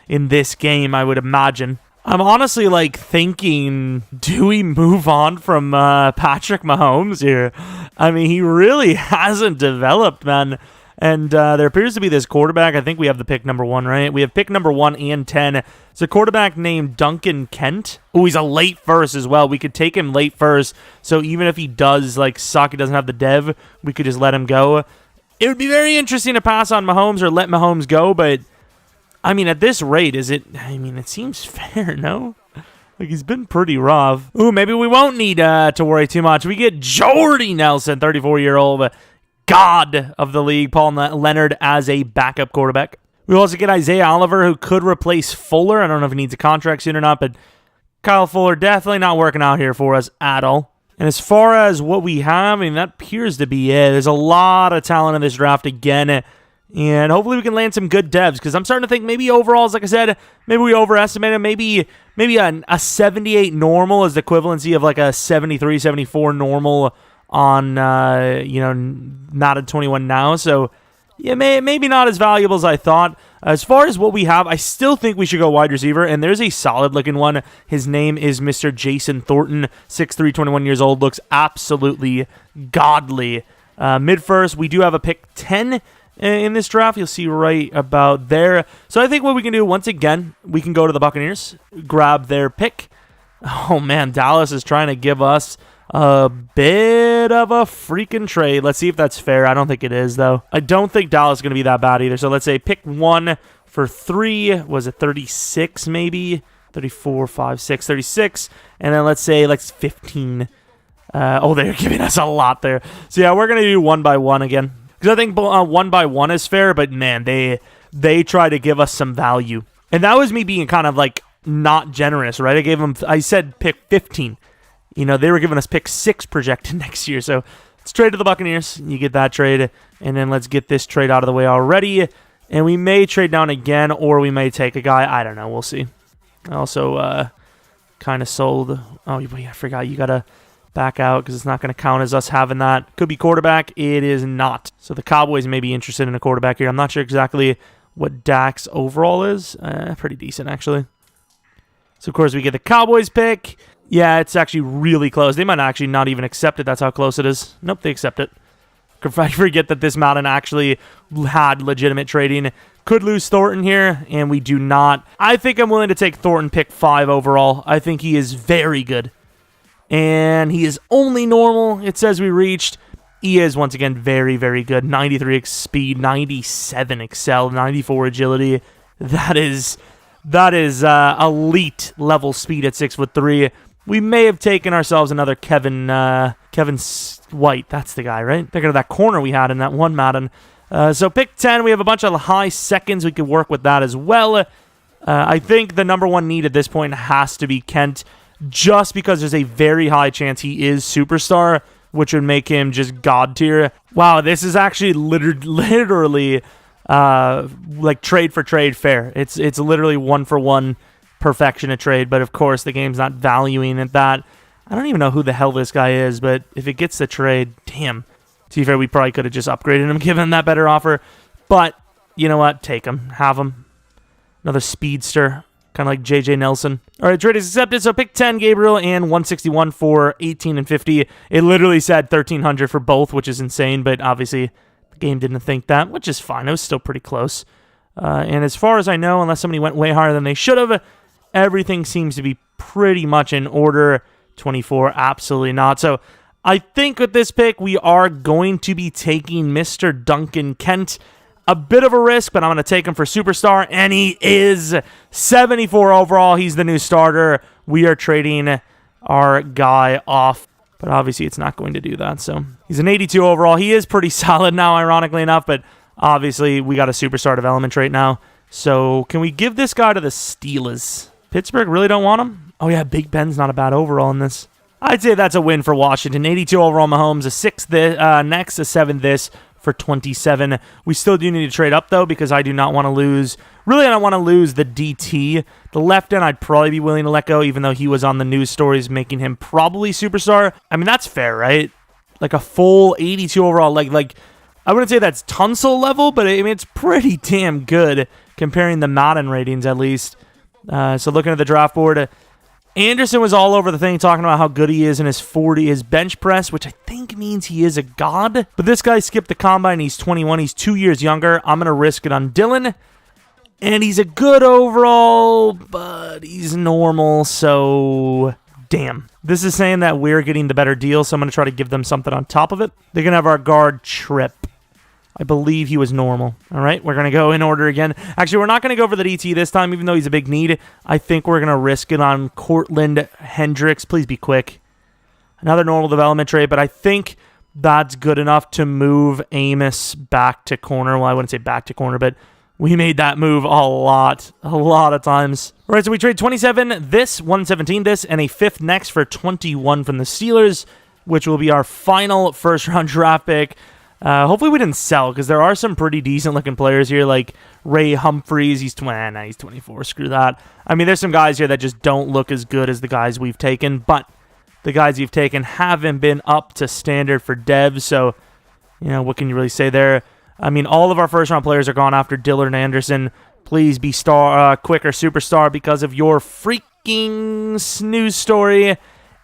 in this game, I would imagine. I'm honestly like thinking, do we move on from Patrick Mahomes here? I mean, he really hasn't developed, man. And there appears to be this quarterback. I think we have the pick number 1, right? We have pick number 1 and 10. It's a quarterback named Duncan Kent. Oh, he's a late first as well. We could take him late first. So even if he does like suck, he doesn't have the dev, we could just let him go. It would be very interesting to pass on Mahomes or let Mahomes go, but I mean, at this rate, it seems fair, no? Like, he's been pretty rough. Ooh, maybe we won't need to worry too much. We get Jordy Nelson, 34-year-old god of the league, Paul Leonard as a backup quarterback. We also get Isaiah Oliver, who could replace Fuller. I don't know if he needs a contract soon or not, but Kyle Fuller definitely not working out here for us at all. And as far as what we have, I mean, that appears to be it. There's a lot of talent in this draft again. And hopefully we can land some good devs, because I'm starting to think maybe overalls, like I said, maybe we overestimated. Maybe a 78 normal is the equivalency of like a 73, 74 normal on, Madden 21 now. So, yeah, maybe not as valuable as I thought. As far as what we have, I still think we should go wide receiver, and there's a solid-looking one. His name is Mr. Jason Thornton, 6'3", 21 years old, looks absolutely godly. Mid-first, we do have a pick 10 in this draft. You'll see right about there. So I think what we can do, once again, we can go to the Buccaneers, grab their pick. Oh, man, Dallas is trying to give us a bit of a freaking trade. Let's see if that's fair. I don't think it is, though. I don't think Dallas is going to be that bad either. So let's say pick 1 for 3. Was it 36 maybe? 34, 5, 6, 36. And then let's say 15. They're giving us a lot there. So yeah, we're going to do 1 by 1 again. Because I think 1 by 1 is fair, but man, they try to give us some value. And that was me being kind of like not generous, right? I said pick 15. They were giving us pick 6 projected next year. So let's trade to the Buccaneers. You get that trade. And then let's get this trade out of the way already. And we may trade down again, or we may take a guy. I don't know. We'll see. I also kind of sold. Oh, wait, I forgot. You got to back out because it's not going to count as us having that. Could be quarterback. It is not. So the Cowboys may be interested in a quarterback here. I'm not sure exactly what Dak's overall is. Pretty decent, actually. So, of course, we get the Cowboys pick. Yeah, it's actually really close. They might actually not even accept it. That's how close it is. Nope, they accept it. I forget that this Madden actually had legitimate trading. Could lose Thornton here, and we do not. I think I'm willing to take Thornton pick 5 overall. I think he is very good. And he is only normal. It says we reached. He is, once again, very, very good. 93 speed, 97 excel, 94 agility. That is elite level speed at 6'3". We may have taken ourselves another Kevin White. That's the guy, right? Thinking of that corner we had in that one Madden. So pick 10. We have a bunch of high seconds. We could work with that as well. I think the number 1 need at this point has to be Kent, just because there's a very high chance he is superstar, which would make him just god tier. Wow, this is actually literally like trade for trade fair. It's literally 1-for-1 perfection a trade, but of course the game's not valuing at that. I don't even know who the hell this guy is, but if it gets the trade, damn. To be fair, we probably could have just upgraded him, given him that better offer. But you know what? Take him. Have him. Another speedster, kind of like J.J. Nelson. All right, trade is accepted. So pick 10, Gabriel, and 161 for 18 and 50. It literally said 1,300 for both, which is insane, but obviously the game didn't think that, which is fine. It was still pretty close. And as far as I know, unless somebody went way higher than they should have, everything seems to be pretty much in order. 24, absolutely not. So I think with this pick, we are going to be taking Mr. Duncan Kent. A bit of a risk, but I'm going to take him for superstar, and he is 74 overall. He's the new starter. We are trading our guy off, but obviously it's not going to do that. So he's an 82 overall. He is pretty solid now, ironically enough, but obviously we got a superstar development trait now. So can we give this guy to the Steelers? Pittsburgh really don't want him? Oh yeah, Big Ben's not a bad overall in this. I'd say that's a win for Washington. 82 overall Mahomes, a 6 next, a 7 this for 27. We still do need to trade up, though, because I do not want to lose. Really, I don't want to lose the DT. The left end, I'd probably be willing to let go, even though he was on the news stories, making him probably superstar. I mean, that's fair, right? Like a full 82 overall. Like I wouldn't say that's Tunsil level, but I mean, it's pretty damn good comparing the Madden ratings, at least. So looking at the draft board, Anderson was all over the thing talking about how good he is in his bench press, which I think means he is a god. But this guy skipped the combine. He's 21. He's 2 years younger. I'm going to risk it on Dylan. And he's a good overall, but he's normal, so damn. This is saying that we're getting the better deal, so I'm going to try to give them something on top of it. They're going to have our guard Trip. I believe he was normal. All right, we're going to go in order again. Actually, we're not going to go for the DT this time, even though he's a big need. I think we're going to risk it on Cortland Hendricks. Please be quick. Another normal development trade, but I think that's good enough to move Amos back to corner. Well, I wouldn't say back to corner, but we made that move a lot of times. All right, so we trade 27 this, 117 this, and a 5th next for 21 from the Steelers, which will be our final first-round draft pick. Hopefully we didn't sell, because there are some pretty decent-looking players here, like Ray Humphries. He's 24. Screw that. I mean, there's some guys here that just don't look as good as the guys we've taken, but the guys you've taken haven't been up to standard for devs, so, you know, what can you really say there? I mean, all of our first-round players are gone after Dillard Anderson. Please be quick or superstar because of your freaking news story.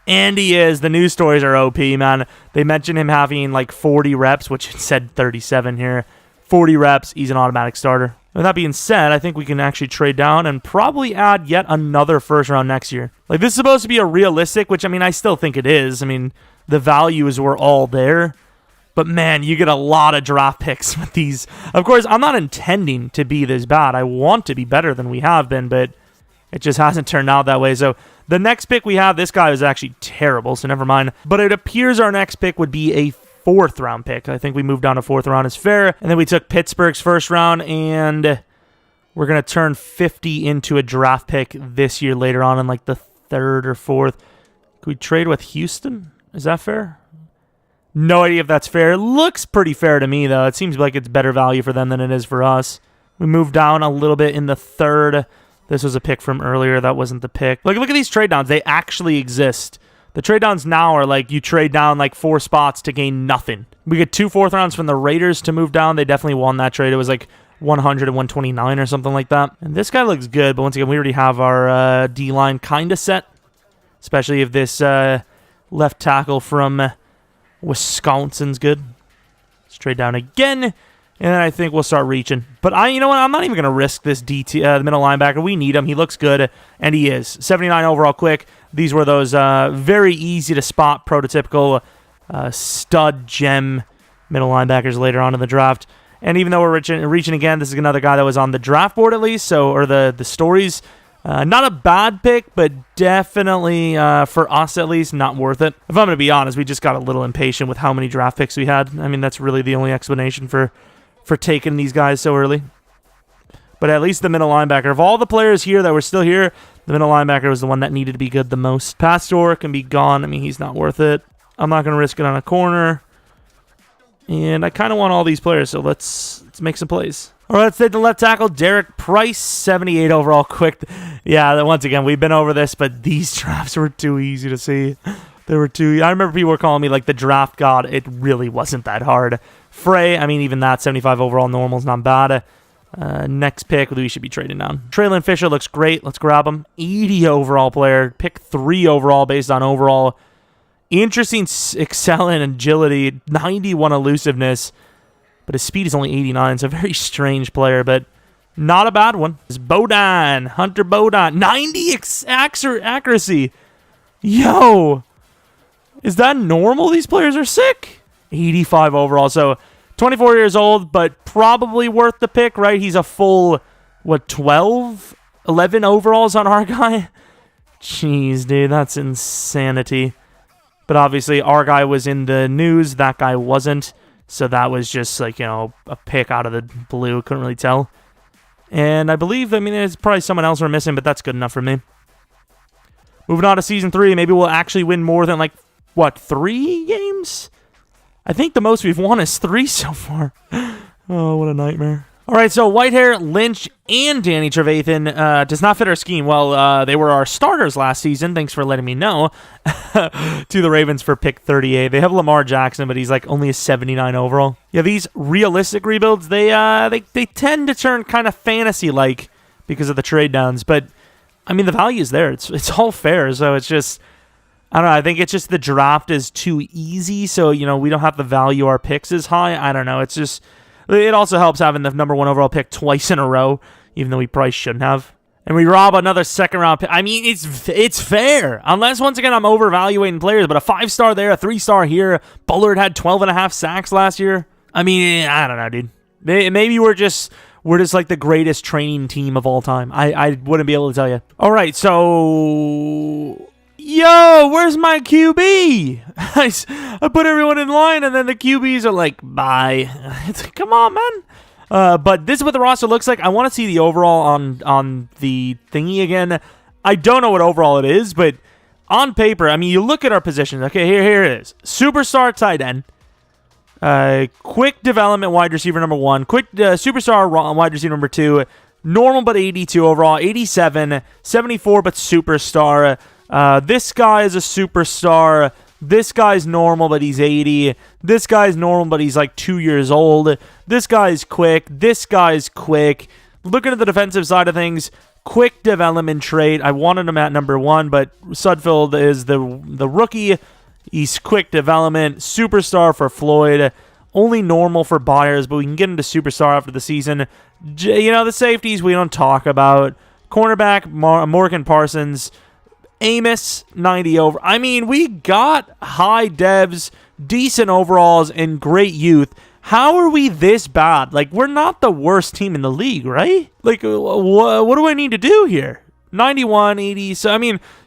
And he is. The news stories are OP, man. They mentioned him having like 40 reps, which it said 37 here. 40 reps, he's an automatic starter. With that being said, I think we can actually trade down and probably add yet another first round next year. Like, this is supposed to be a realistic, which, I mean, I still think it is. I mean, the values were all there. But, man, you get a lot of draft picks with these. Of course, I'm not intending to be this bad. I want to be better than we have been, but it just hasn't turned out that way. So the next pick we have, this guy was actually terrible, so never mind. But it appears our next pick would be a 4th round pick. I think we moved down to 4th round is fair. And then we took Pittsburgh's 1st round, and we're going to turn 50 into a draft pick this year later on in like the 3rd or 4th. Could we trade with Houston? Is that fair? No idea if that's fair. Looks pretty fair to me, though. It seems like it's better value for them than it is for us. We moved down a little bit in the 3rd. This was a pick from earlier. That wasn't the pick. Look at these trade downs. They actually exist. The trade downs now are like you trade down like 4 spots to gain nothing. We get 2 4th rounds from the Raiders to move down. They definitely won that trade. It was like 100 and 129 or something like that. And this guy looks good, but once again, we already have our D-line kind of set. especially if this left tackle from Wisconsin's good. Let's trade down again, and then I think we'll start reaching. But you know what? I'm not even going to risk this DT, the middle linebacker. We need him. He looks good, and he is. 79 overall quick. These were those very easy to spot, prototypical stud gem middle linebackers later on in the draft. And even though we're reaching again, this is another guy that was on the draft board at least, or the stories. Not a bad pick, but definitely, for us at least, not worth it. If I'm going to be honest, we just got a little impatient with how many draft picks we had. I mean, that's really the only explanation for taking these guys so early. But at least the middle linebacker, of all the players here that were still here, the middle linebacker was the one that needed to be good the most. Pastor can be gone. I mean, he's not worth it. I'm not going to risk it on a corner. And I kind of want all these players, so let's make some plays. All right, let's take the left tackle, Derek Price, 78 overall quick. Yeah, once again, we've been over this, but these drafts were too easy to see. They were too... I remember people were calling me like the draft god. It really wasn't that hard. Frey, I mean, even that 75 overall normal is not bad. Next pick, we should be trading down. Traylon Fisher looks great. Let's grab him. 80 overall player. Pick 3 overall based on overall. Interesting excel in agility. 91 elusiveness. But his speed is only 89. It's a very strange player, but not a bad one. It's Bodine. Hunter Bodine. 90 accuracy. Yo. Is that normal? These players are sick. 85 overall. So 24 years old, but probably worth the pick, right? He's a full, 12? 11 overalls on our guy? Jeez, dude. That's insanity. But obviously, our guy was in the news. That guy wasn't. So that was just like, a pick out of the blue. Couldn't really tell. And I believe, it's probably someone else we're missing, but that's good enough for me. Moving on to Season 3. Maybe we'll actually win more than, 3 games? I think the most we've won is 3 so far. Oh, what a nightmare. All right, so Whitehair, Lynch, and Danny Trevathan does not fit our scheme. Well, they were our starters last season. Thanks for letting me know. To the Ravens for pick 38. They have Lamar Jackson, but he's only a 79 overall. Yeah, these realistic rebuilds, they tend to turn kind of fantasy-like because of the trade downs. But, the value is there. It's all fair, so it's just... I don't know. I think it's just the draft is too easy, so, we don't have to value our picks as high. I don't know. It's just... It also helps having the number 1 overall pick twice in a row, even though we probably shouldn't have. And we rob another second-round pick. It's fair. Unless, once again, I'm overvaluating players. But a 5-star there, a 3-star here. Bullard had 12.5 sacks last year. I don't know, dude. Maybe we're just like the greatest training team of all time. I wouldn't be able to tell you. All right, so... Yo, where's my QB? I put everyone in line, and then the QBs are like, bye. It's like, come on, man. But this is what the roster looks like. I want to see the overall on the thingy again. I don't know what overall it is, but on paper, you look at our positions. Okay, here it is. Superstar tight end. Quick development wide receiver number 1. Quick superstar wide receiver number 2. Normal but 82 overall. 87. 74 but superstar. This guy is a superstar. This guy's normal, but he's 80. This guy's normal, but he's 2 years old. This guy's quick. This guy's quick. Looking at the defensive side of things, quick development trait. I wanted him at number 1, but Sudfeld is the rookie. He's quick development. Superstar for Floyd. Only normal for Byers, but we can get into superstar after the season. The safeties we don't talk about. Cornerback, Morgan Parsons. Amos, 90 over. We got high devs, decent overalls, and great youth. How are we this bad? We're not the worst team in the league, right? What do I need to do here? 91, 80. So,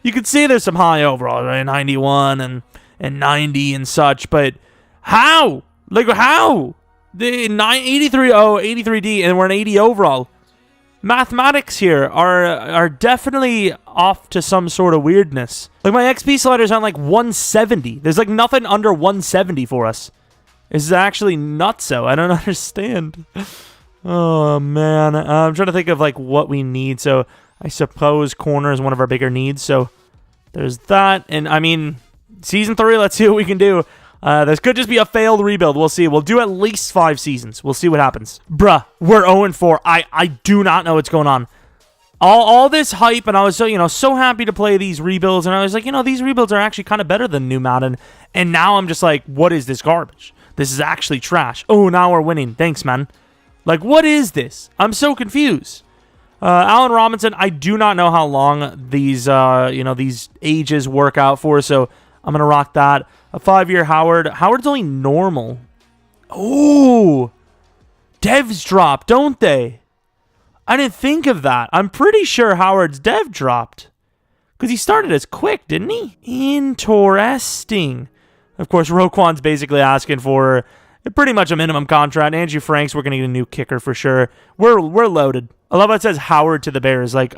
you could say there's some high overalls, right? 91 and 90 and such, but how? How? The 83 83D, and we're an 80 overall. Mathematics here are definitely off to some sort of weirdness. My XP slider's on 170. There's nothing under 170 for us. This is actually nutso. I don't understand. Oh, man. I'm trying to think of what we need. So I suppose corner is one of our bigger needs. So there's that. And Season 3, let's see what we can do. This could just be a failed rebuild. We'll see. We'll do at least 5 seasons. We'll see what happens. Bruh, we're 0-4. I do not know what's going on. all this hype, and I was so happy to play these rebuilds, and I was like, these rebuilds are actually kind of better than new Madden, and now I'm just like, what is this garbage? This is actually trash. Oh, now we're winning. Thanks, man. Like, what is this? I'm so confused. Allen Robinson, I do not know how long these these ages work out for, so I'm gonna rock that. A 5-year Howard. Howard's only normal. Oh, devs drop, don't they? I didn't think of that. I'm pretty sure Howard's dev dropped. Because he started as quick, didn't he? Interesting. Of course, Roquan's basically asking for pretty much a minimum contract. Andrew Franks, we're going to get a new kicker for sure. We're loaded. I love how it says Howard to the Bears. Like,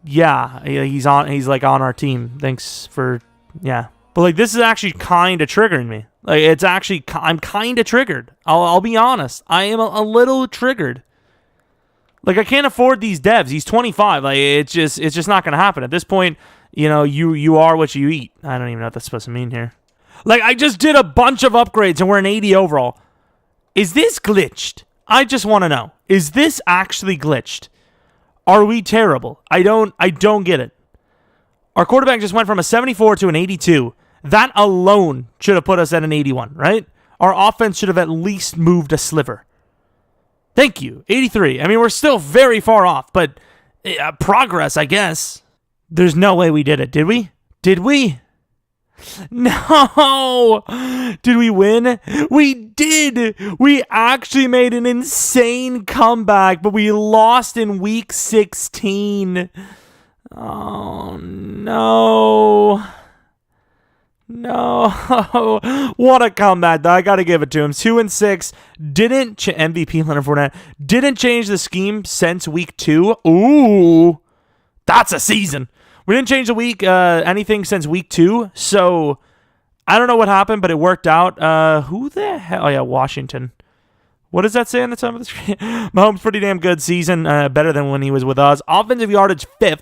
yeah, he's like on our team. Thanks for, yeah. But like, this is actually kind of triggering me. Like, it's actually, I'm kind of triggered. I'll be honest. I am a little triggered. Like, I can't afford these devs. He's 25. Like, it's just not going to happen. At this point, you are what you eat. I don't even know what that's supposed to mean here. Like, I just did a bunch of upgrades and we're an 80 overall. Is this glitched? I just want to know. Is this actually glitched? Are we terrible? I don't get it. Our quarterback just went from a 74 to an 82. That alone should have put us at an 81, right? Our offense should have at least moved a sliver. Thank you. 83. I mean, we're still very far off, but progress, I guess. There's no way we did it, did we? Did we? No! Did we win? We did! We actually made an insane comeback, but we lost in week 16. Oh, no. No. What a comeback, though. I got to give it to him. 2-6. MVP Leonard Fournette. Didn't change the scheme since week 2. Ooh. That's a season. We didn't change the week anything since week 2. So I don't know what happened, but it worked out. Who the hell? Oh, yeah, Washington. What does that say on the top of the screen? Mahomes, pretty damn good season. Better than when he was with us. Offensive yardage, 5th.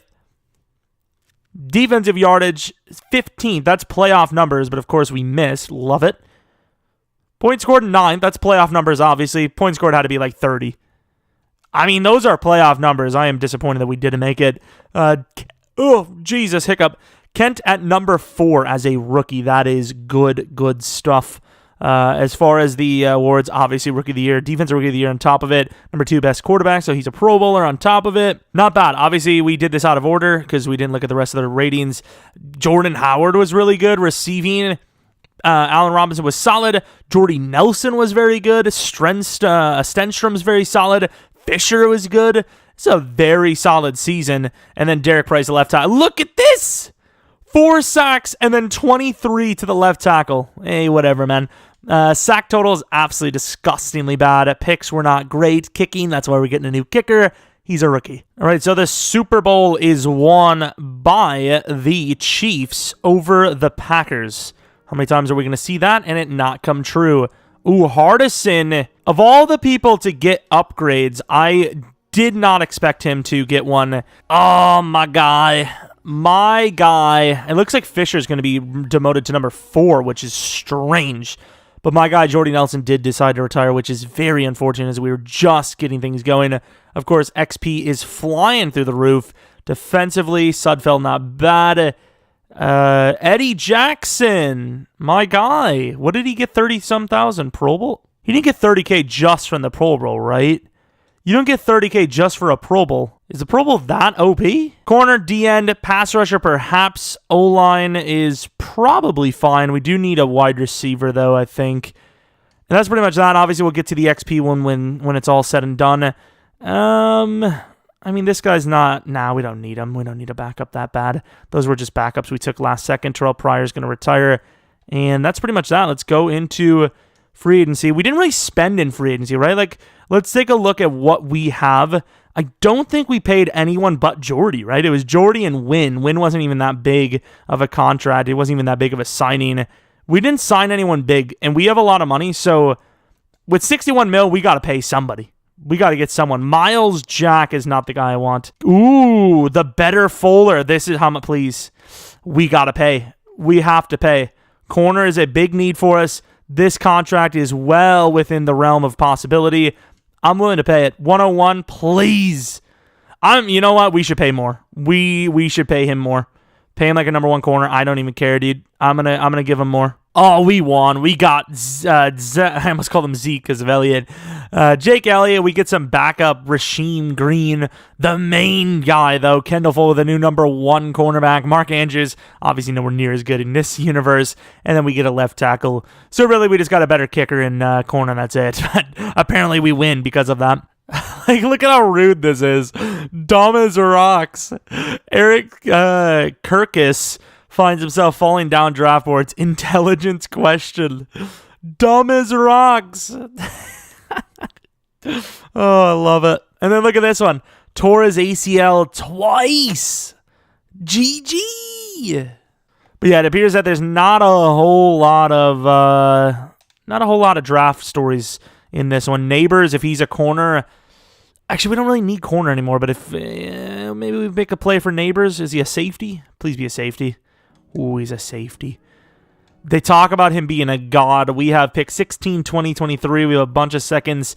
Defensive yardage, 15th. That's playoff numbers, but of course we missed. Love it. Points scored, 9th. That's playoff numbers, obviously. Points scored had to be like 30. I mean, those are playoff numbers. I am disappointed that we didn't make it. Oh, Jesus, hiccup. Kent at number 4 as a rookie. That is good stuff. As far as the awards, obviously Rookie of the Year, Defensive Rookie of the Year on top of it. Number 2, best quarterback, so he's a Pro Bowler on top of it. Not bad. Obviously, we did this out of order because we didn't look at the rest of the ratings. Jordan Howard was really good. Receiving, Allen Robinson was solid. Jordy Nelson was very good. Stenstrom's very solid. Fisher was good. It's a very solid season. And then Derek Price, the left tackle. Look at this! 4 sacks and then 23 to the left tackle. Hey, whatever, man. Sack total is absolutely disgustingly bad. Picks were not great. Kicking, that's why we're getting a new kicker. He's a rookie. All right, so the Super Bowl is won by the Chiefs over the Packers. How many times are we going to see that and it not come true? Ooh, Hardison. Of all the people to get upgrades, I did not expect him to get one. Oh, my guy. My guy. It looks like Fisher's going to be demoted to number 4, which is strange. But my guy, Jordy Nelson, did decide to retire, which is very unfortunate as we were just getting things going. Of course, XP is flying through the roof. Defensively, Sudfeld not bad. Eddie Jackson, my guy. What did he get? 30-some thousand Pro Bowl? He didn't get 30K just from the Pro Bowl, right? You don't get 30K just for a Pro Bowl. Is the Pro Bowl that OP? Corner, D-end, pass rusher, perhaps. O-line is probably fine. We do need a wide receiver, though, I think. And that's pretty much that. Obviously, we'll get to the XP one when it's all said and done. I mean, this guy's not... Nah, we don't need him. We don't need a backup that bad. Those were just backups we took last second. Terrell Pryor's going to retire. And that's pretty much that. Let's go into free agency. We didn't really spend in free agency, right? Like, let's take a look at what we have. I don't think we paid anyone but Jordy, right? It was Jordy and Wynn. Wynn wasn't even that big of a contract. It wasn't even that big of a signing. We didn't sign anyone big, and we have a lot of money. So with 61 mil, we got to pay somebody. We got to get someone. Miles Jack is not the guy I want. Ooh, the better Fuller. This is how much, please. We got to pay. We have to pay. Corner is a big need for us. This contract is well within the realm of possibility. I'm willing to pay it. 101, please. You know what? We should pay more. We should pay him more. Pay him like a number one corner. I don't even care, dude. I'm gonna give him more. Oh, we won. We got I almost called him Zeke because of Elliott. Jake Elliott. We get some backup. Rasheem Green, the main guy though. Kendall Fuller, the new number one cornerback. Mark Andrews, obviously nowhere near as good in this universe. And then we get a left tackle. So really, we just got a better kicker in corner. That's it. But apparently, we win because of that. Like, look at how rude this is. Dumb as rocks. Eric Kirkus finds himself falling down draft boards. Intelligence question. Dumb as rocks. Oh, I love it. And then look at this one. Tore his ACL twice. GG. But yeah, it appears that there's not a whole lot of draft stories in this one. Neighbors, if he's a corner. Actually, we don't really need corner anymore, but if maybe we make a play for Neighbors. Is he a safety? Please be a safety. Ooh, he's a safety. They talk about him being a god. We have pick 16, 20, 23. We have a bunch of seconds.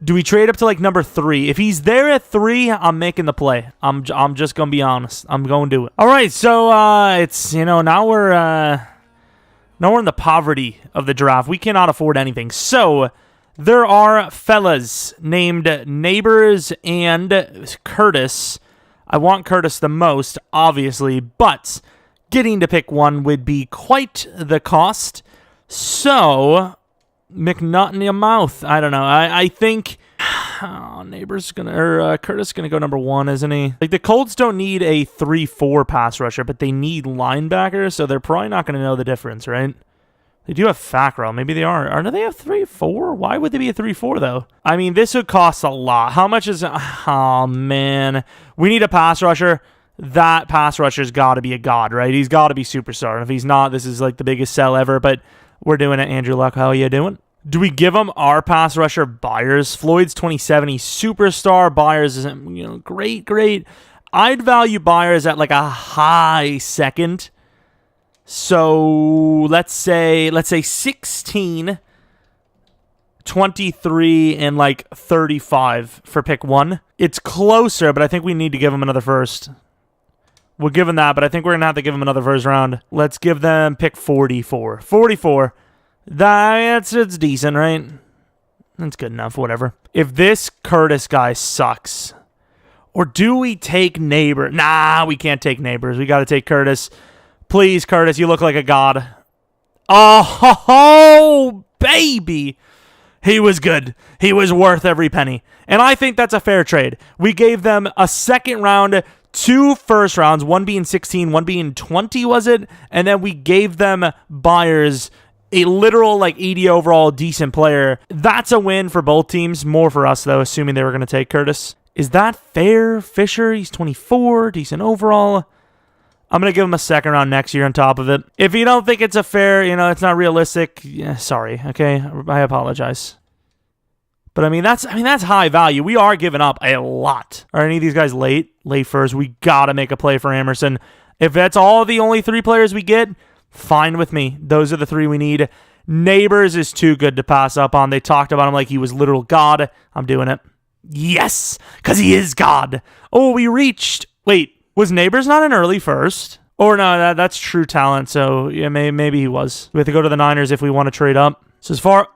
Do we trade up to like number 3? If he's there at 3, I'm making the play. I'm just going to be honest. I'm going to do it. All right, so it's, now we're in the poverty of the draft. We cannot afford anything. So there are fellas named Neighbors and Curtis. I want Curtis the most, obviously, but getting to pick one would be quite the cost. So, McNutt in your mouth. I don't know. I think Curtis is gonna go number 1, isn't he? Like, the Colts don't need a 3-4 pass rusher, but they need linebackers, so they're probably not gonna know the difference, right? They do have Fackrell. Maybe they are. Or do they have 3-4? Why would they be a 3-4, though? I mean, this would cost a lot. How much is... Oh, man. We need a pass rusher. That pass rusher's got to be a god, right? He's got to be superstar. If he's not, this is like the biggest sell ever. But we're doing it. Andrew Luck, how are you doing? Do we give him our pass rusher, Byers? Floyd's 27. He's superstar. Byers isn't, great. I'd value Byers at like a high second. So let's say 16, 23, and like 35 for pick 1. It's closer, but I think we need to give him another first. We'll give him that, but I think we're going to have to give him another first round. Let's give them pick 44. 44. It's decent, right? That's good enough, whatever. If this Curtis guy sucks, or do we take Neighbor? Nah, we can't take Neighbors. We got to take Curtis. Please, Curtis, you look like a god. Oh, baby. He was good. He was worth every penny. And I think that's a fair trade. We gave them a second round, 2 first rounds, one being 16, one being 20, was it? And then we gave them Byers, a literal 80 overall decent player. That's a win for both teams. More for us, though, assuming they were going to take Curtis. Is that fair? Fisher, he's 24, decent overall. I'm going to give him a second round next year on top of it. If you don't think it's a fair, it's not realistic, sorry, okay? I apologize. But that's high value. We are giving up a lot. Are any of these guys late first? We got to make a play for Emerson. If that's all the only 3 players we get, fine with me. Those are the 3 we need. Neighbors is too good to pass up on. They talked about him like he was literal God. I'm doing it. Yes, because he is God. Oh, we reached. Wait. Was Neighbors not an early first? Or no, that's true talent, so yeah, maybe he was. We have to go to the Niners if we want to trade up. So as far...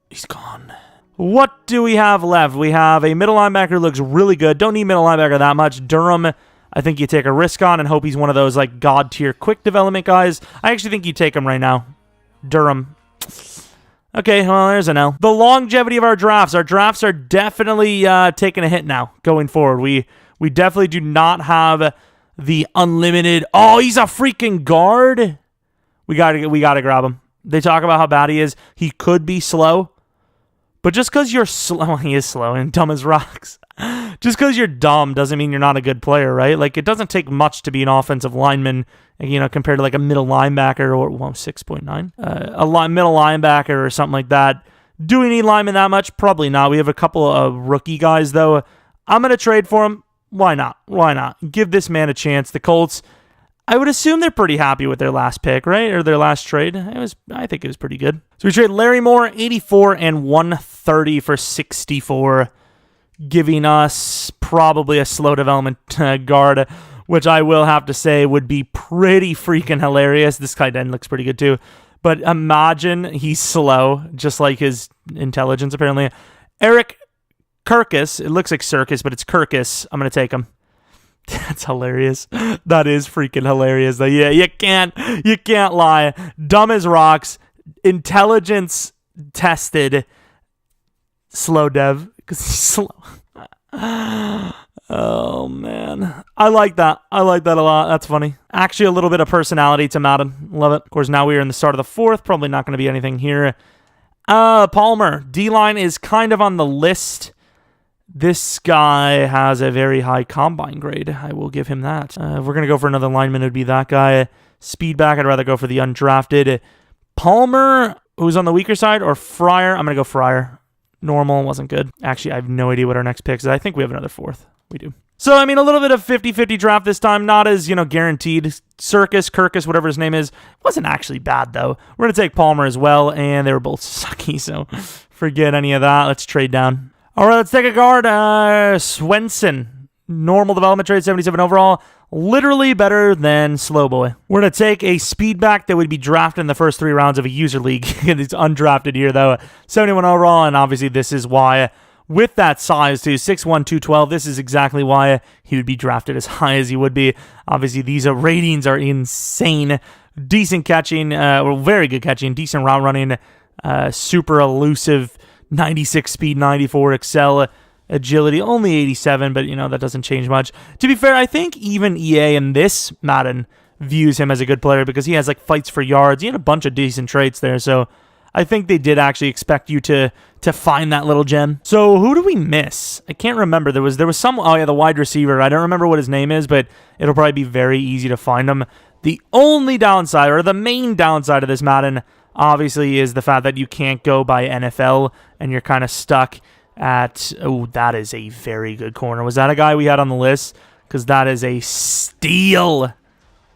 He's gone. What do we have left? We have a middle linebacker who looks really good. Don't need middle linebacker that much. Durham, I think you take a risk on and hope he's one of those god-tier quick development guys. I actually think you take him right now. Durham. Okay, well, there's an L. The longevity of our drafts. Our drafts are definitely taking a hit now going forward. We definitely do not have the unlimited... Oh, he's a freaking guard. We gotta grab him. They talk about how bad he is. He could be slow. But just because you're slow... Well, he is slow and dumb as rocks. Just because you're dumb doesn't mean you're not a good player, right? It doesn't take much to be an offensive lineman, compared to a middle linebacker or 6.9. A middle linebacker or something like that. Do we need linemen that much? Probably not. We have a couple of rookie guys, though. I'm going to trade for him. Why not? Why not? Give this man a chance. The Colts, I would assume they're pretty happy with their last pick, right? Or their last trade. I think it was pretty good. So we trade Larry Moore, 84 and 130 for 64. giving us probably a slow development guard, which I will have to say would be pretty freaking hilarious. This tight end looks pretty good too. But imagine he's slow, just like his intelligence, apparently. Eric Kirkus. It looks like Circus, but it's Kirkus. I'm going to take him. That's hilarious. That is freaking hilarious. Though. Yeah, you can't lie. Dumb as rocks. Intelligence tested. Slow dev. Because he's slow. Oh, man. I like that. I like that a lot. That's funny. Actually, a little bit of personality to Madden. Love it. Of course, now we are in the start of the fourth. Probably not going to be anything here. Palmer. D-line is kind of on the list. This guy has a very high combine grade. I will give him that. If we're going to go for another lineman, it would be that guy. Speed back, I'd rather go for the undrafted. Palmer, who's on the weaker side, or Fryer? I'm going to go Fryer. Normal wasn't good. Actually, I have no idea what our next pick is. I think we have another fourth. We do. So, I mean, a little bit of 50-50 draft this time. Not as, guaranteed. Circus, Kirkus, whatever his name is. Wasn't actually bad, though. We're going to take Palmer as well, and they were both sucky, so forget any of that. Let's trade down. All right, let's take a guard. Swenson. Normal development trade, 77 overall. Literally better than Slow Boy. We're going to take a speedback that would be drafted in the first 3 rounds of a user league. It's undrafted here, though. 71 overall, and obviously this is why, with that size, too, 6'1", 212, this is exactly why he would be drafted as high as he would be. Obviously, these ratings are insane. Decent catching, very good catching, decent route running, super elusive, 96 speed, 94 excel, agility, only 87, but, that doesn't change much. To be fair, I think even EA in this Madden views him as a good player because he has, fights for yards. He had a bunch of decent traits there, so I think they did actually expect you to find that little gem. So who do we miss? I can't remember. There was some, the wide receiver. I don't remember what his name is, but it'll probably be very easy to find him. The only downside, or the main downside of this Madden, obviously, is the fact that you can't go by NFL, and you're kind of stuck at, that is a very good corner. Was that a guy we had on the list? Because that is a steal.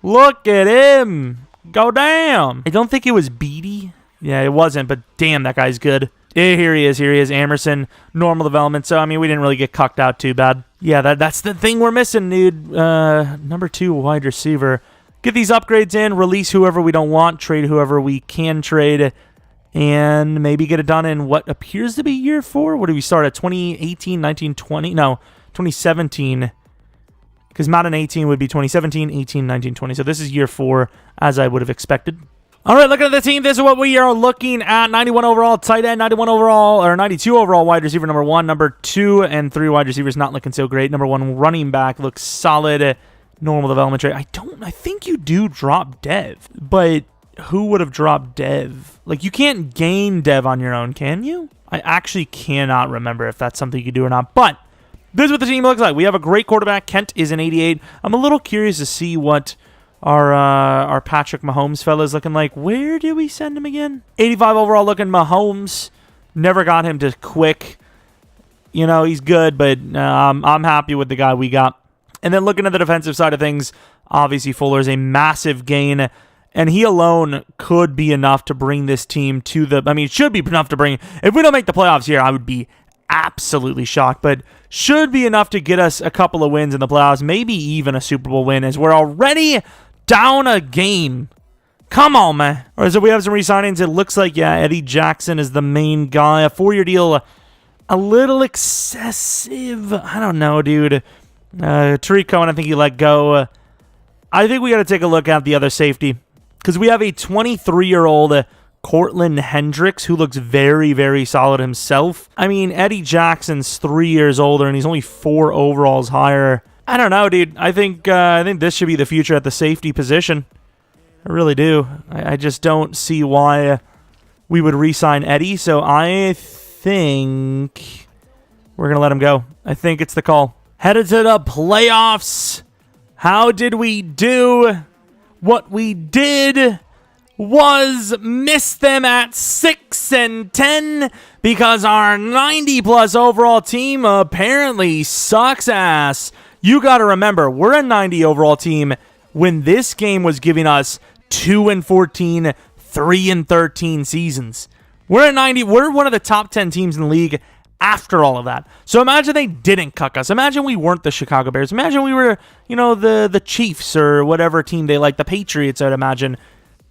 Look at him. Go down. I don't think it was Beatty. Yeah, it wasn't, but damn, that guy's good. Yeah, here he is, Amerson, normal development. So, I mean, we didn't really get cucked out too bad. Yeah, that's the thing we're missing, dude. Number 2 wide receiver. Get these upgrades in, release whoever we don't want, trade whoever we can trade, and maybe get it done in what appears to be year 4. What did we start at? 2018, 19, 20? No, 2017. Because Madden 18 would be 2017, 18, 19, 20. So this is year 4, as I would have expected. All right, looking at the team, this is what we are looking at. 91 overall tight end, 91 overall, or 92 overall wide receiver, number 1. Number 2 and 3 wide receivers not looking so great. Number 1 running back looks solid. Normal development trade. I think you do drop dev, but who would have dropped dev? You can't gain dev on your own, can you? I actually cannot remember if that's something you could do or not, but this is what the team looks like. We have a great quarterback. Kent is an 88. I'm a little curious to see what our Patrick Mahomes fella is looking like. Where did we send him again? 85 overall looking Mahomes. Never got him to quick. He's good, but I'm happy with the guy we got. And then looking at the defensive side of things, obviously Fuller is a massive gain, and he alone could be enough to bring this team to it should be enough to bring, if we don't make the playoffs here, I would be absolutely shocked, but should be enough to get us a couple of wins in the playoffs, maybe even a Super Bowl win, as we're already down a game. Come on, man. All right, so we have some re-signings. It looks like, Eddie Jackson is the main guy. A 4-year deal, a little excessive. I don't know, dude. Tariq Cohen, I think he let go. I think we got to take a look at the other safety, because we have a 23-year-old Cortland Hendricks who looks very, very solid himself. Eddie Jackson's 3 years older, and he's only 4 overalls higher. I don't know, dude. I think this should be the future at the safety position. I really do. I just don't see why we would re-sign Eddie, so I think we're going to let him go. I think it's the call. Headed to the playoffs. How did we do? What we did was miss them at 6-10 because our 90-plus overall team apparently sucks ass. You got to remember, we're a 90 overall team when this game was giving us 2-14, 3-13 seasons. We're at 90. We're one of the top 10 teams in the league after all of that. So imagine they didn't cuck us. Imagine we weren't the Chicago Bears. Imagine we were, the Chiefs or whatever team they like, the Patriots, I'd imagine.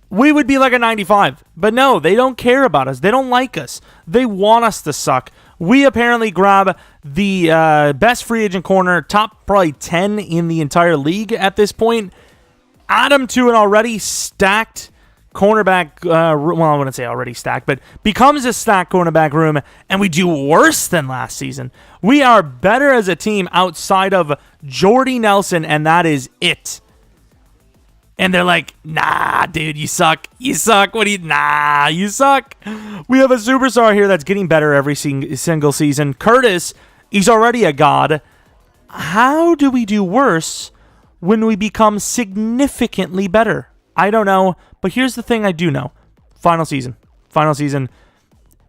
We would be like a 95. But no, they don't care about us. They don't like us. They want us to suck. We apparently grab the best free agent corner, top probably 10 in the entire league at this point. Add him to an already stacked cornerback, I wouldn't say already stacked, but becomes a stacked cornerback room, and we do worse than last season. We are better as a team outside of Jordy Nelson, and that is it. And they're like, nah, dude, you suck. You suck. Nah, you suck. We have a superstar here that's getting better every single season. Curtis, he's already a god. How do we do worse when we become significantly better? I don't know, but here's the thing I do know. Final season.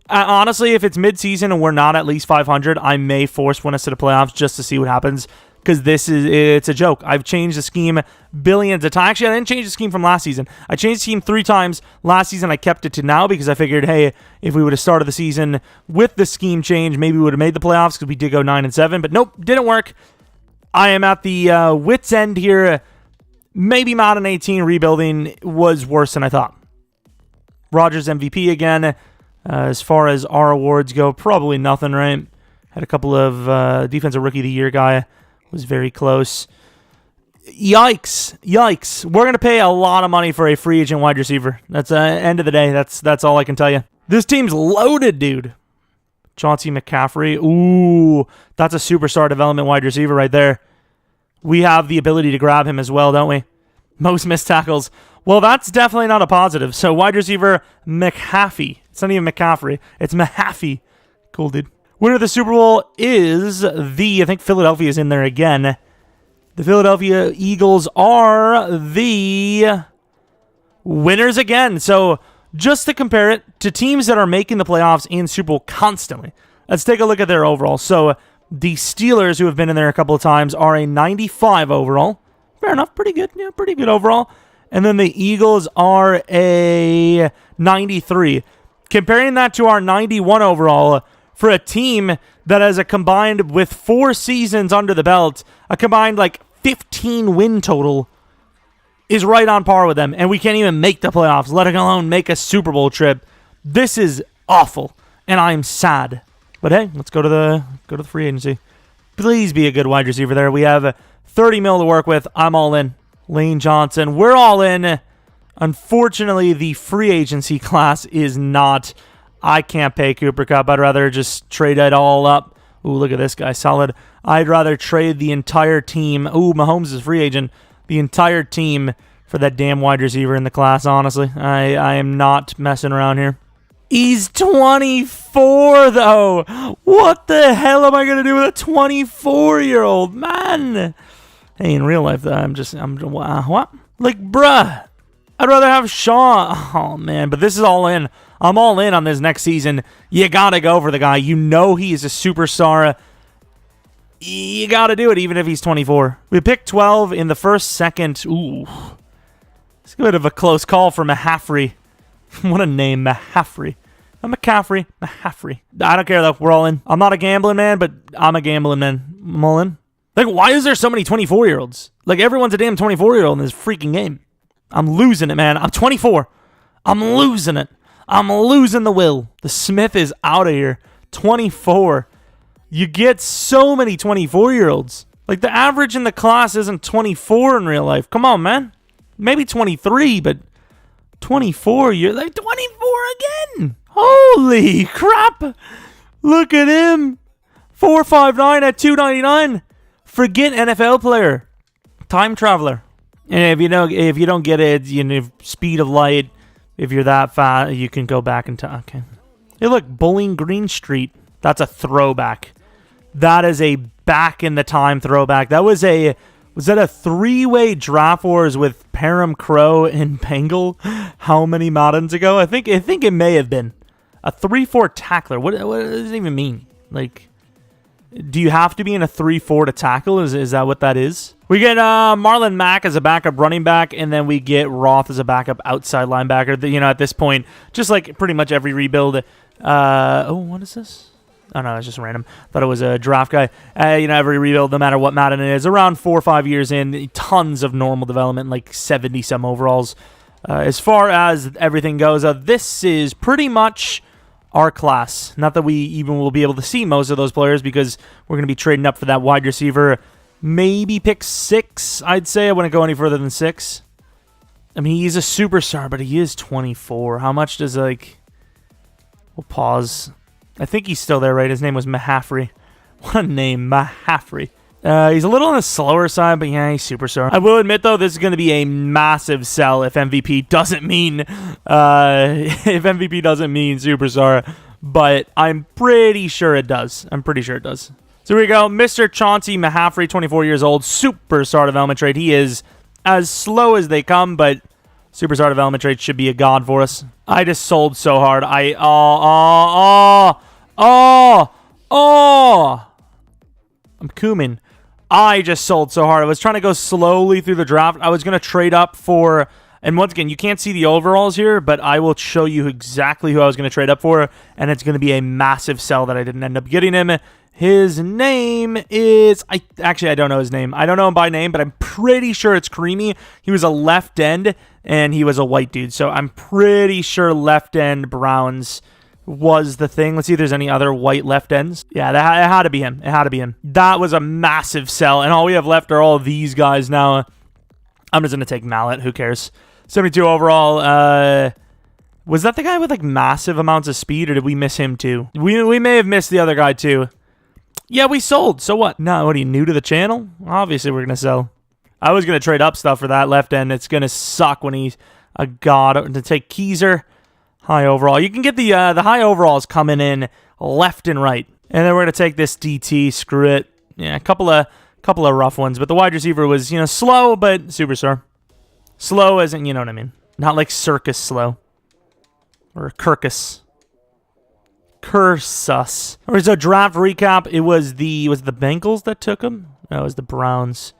Honestly, if it's mid-season and we're not at least 500, I may force one us to the playoffs just to see what happens, because it's a joke. I've changed the scheme billions of times. Actually, I didn't change the scheme from last season. I changed the scheme 3 times. Last season, I kept it to now because I figured, hey, if we would have started the season with the scheme change, maybe we would have made the playoffs because we did go 9-7, but nope, didn't work. I am at the wit's end here. Maybe Madden 18 rebuilding was worse than I thought. Rodgers MVP again. As far as our awards go, probably nothing, right? Had a couple of Defensive Rookie of the Year guy. Was very close. Yikes. We're going to pay a lot of money for a free agent wide receiver. That's end of the day. That's all I can tell you. This team's loaded, dude. Chauncey McCaffrey. Ooh, that's a superstar development wide receiver right there. We have the ability to grab him as well, don't we? Most missed tackles. Well, that's definitely not a positive. So wide receiver McHaffey. It's not even McCaffrey. It's Mahaffey. Cool, dude. Winner of the Super Bowl is I think Philadelphia is in there again. The Philadelphia Eagles are the winners again. So just to compare it to teams that are making the playoffs in Super Bowl constantly, let's take a look at their overall. So the Steelers, who have been in there a couple of times, are a 95 overall. Fair enough. Pretty good. Yeah, pretty good overall. And then the Eagles are a 93. Comparing that to our 91 overall, for a team that has a combined, with 4 seasons under the belt, a combined 15 win total, is right on par with them. And we can't even make the playoffs, let alone make a Super Bowl trip. This is awful, and I'm sad. But hey, let's go to the free agency. Please be a good wide receiver there. We have 30 mil to work with. I'm all in. Lane Johnson, we're all in. Unfortunately, the free agency class is not. I can't pay Cooper Kupp. I'd rather just trade it all up. Ooh, look at this guy. Solid. I'd rather trade the entire team. Ooh, Mahomes is free agent. The entire team for that damn wide receiver in the class, honestly. I am not messing around here. He's 24, though. What the hell am I going to do with a 24-year-old? Man. Hey, in real life, though, I'm what? Bruh. I'd rather have Shaw. Oh, man. But this is all in. I'm all in on this next season. You got to go for the guy. You know he is a superstar. You got to do it, even if he's 24. We picked 12 in the first, second. Ooh. It's a bit of a close call for Mahaffrey. What a name, Mahaffrey. McCaffrey. Mahaffrey. I don't care, though. We're all in. I'm not a gambling man, but I'm a gambling man. I'm all in. Why is there so many 24-year-olds? Everyone's a damn 24-year-old in this freaking game. I'm losing it, man. I'm 24. I'm losing it. I'm losing the will. The Smith is out of here. 24. You get so many 24-year-olds. The average in the class isn't 24 in real life. Come on, man. Maybe 23, but 24. You're 24 again. Holy crap. Look at him. 4.59 at 2.99. Forget NFL player. Time traveler. And if you don't get it, speed of light. If you're that fast, you can go back in time. Okay. Hey, look, Bowling Green Street. That's a throwback. That is a back in the time throwback. Was that a 3-way draft wars with Param Crow and Bengal? How many Maddens ago? I think it may have been a 3-4 tackler. What does it even mean? Do you have to be in a 3-4 to tackle? Is that what that is? We get Marlon Mack as a backup running back, and then we get Roth as a backup outside linebacker. At this point, just like pretty much every rebuild. What is this? Oh, no, it's just random. Thought it was a draft guy. Every rebuild, no matter what Madden it is, around 4 or 5 years in, tons of normal development, like 70-some overalls. As far as everything goes, this is pretty much our class. Not that we even will be able to see most of those players because we're going to be trading up for that wide receiver. Maybe pick 6, I'd say. I wouldn't go any further than 6. I mean, he's a superstar, but he is 24. How much does, We'll pause. I think he's still there, right? His name was Mahaffrey. What a name, Mahaffrey. He's a little on the slower side, but yeah, he's superstar. I will admit, though, this is going to be a massive sell if MVP doesn't mean superstar, but I'm pretty sure it does. So here we go. Mr. Chauncey Mahaffrey, 24 years old, superstar development trade. He is as slow as they come, but superstar development trade should be a god for us. I just sold so hard. I'm Kumin. I just sold so hard. I was trying to go slowly through the draft. I was going to trade up for, and once again, you can't see the overalls here, but I will show you exactly who I was going to trade up for, and it's going to be a massive sell that I didn't end up getting him. His name is, I don't know his name. I don't know him by name, but I'm pretty sure it's Creamy. He was a left end, and he was a white dude, so I'm pretty sure left end Browns was the thing. Let's see if there's any other white left ends. Yeah, it had to be him. That was a massive sell, and all we have left are all these guys now. I'm just going to take Mallet. Who cares? 72 overall. Was that the guy with, massive amounts of speed, or did we miss him, too? We may have missed the other guy, too. Yeah, we sold. So what? No, what are you, new to the channel? Obviously, we're going to sell. I was going to trade up stuff for that left end. It's going to suck when he's a god. To take Keyser, high overall. You can get the high overalls coming in left and right. And then we're going to take this DT. Screw it. Yeah, a couple of rough ones. But the wide receiver was, slow, but superstar. Slow as in, you know what I mean. Not like circus slow. Or Kirkus. Cursus. All right, so draft recap. It was the Bengals that took him? No, it was the Browns.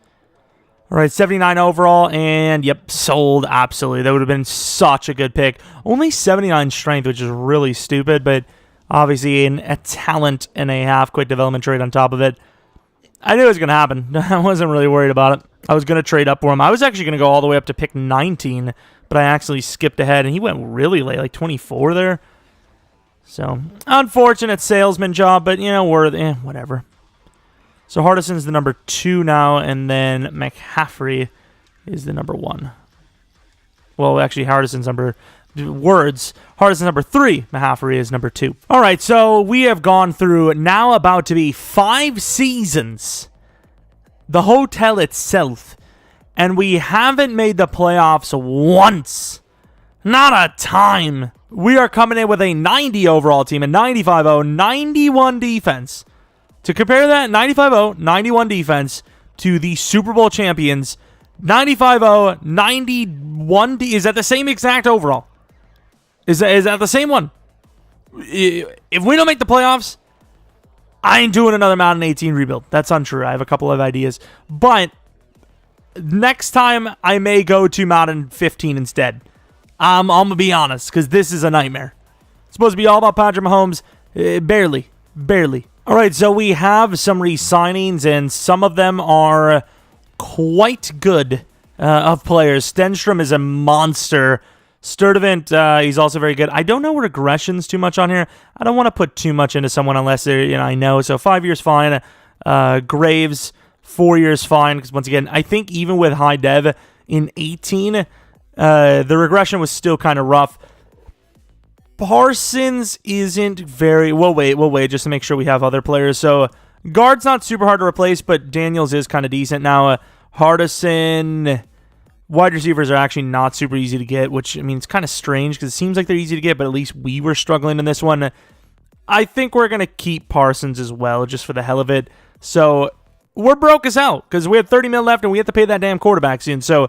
All right, 79 overall, and yep, sold, absolutely. That would have been such a good pick. Only 79 strength, which is really stupid, but obviously a talent and a half, quick development trade on top of it. I knew it was going to happen. I wasn't really worried about it. I was going to trade up for him. I was actually going to go all the way up to pick 19, but I actually skipped ahead, and he went really late, like 24 there. So, unfortunate salesman job, but, whatever. So, Hardison's the number 2 now, and then McCaffrey is the number 1. Well, actually, Hardison's number 3, McCaffrey is number 2. All right, so we have gone through now about to be 5 seasons, the hotel itself, and we haven't made the playoffs once. Not a time. We are coming in with a 90 overall team, a 95-0, 91 defense. To compare that 95-0, 91 defense to the Super Bowl champions, 95-0, 91 is that the same exact overall? Is that the same one? If we don't make the playoffs, I ain't doing another Madden 18 rebuild. That's untrue. I have a couple of ideas. But next time, I may go to Madden 15 instead. I'm going to be honest, because this is a nightmare. It's supposed to be all about Patrick Mahomes. Barely. All right, so we have some re-signings, and some of them are quite good of players. Stenstrom is a monster. Sturdivant, he's also very good. I don't know regressions too much on here. I don't want to put too much into someone unless they're, I know. So 5 years, fine. Graves, 4 years, fine. Because once again, I think even with high dev in 18, the regression was still kind of rough. Parsons isn't very... We'll wait just to make sure we have other players. So, guard's not super hard to replace, but Daniels is kind of decent now. Hardison... Wide receivers are actually not super easy to get, which, I mean, it's kind of strange because it seems like they're easy to get, but at least we were struggling in this one. I think we're going to keep Parsons as well, just for the hell of it. So, we're broke as hell because we have 30 mil left and we have to pay that damn quarterback soon. So,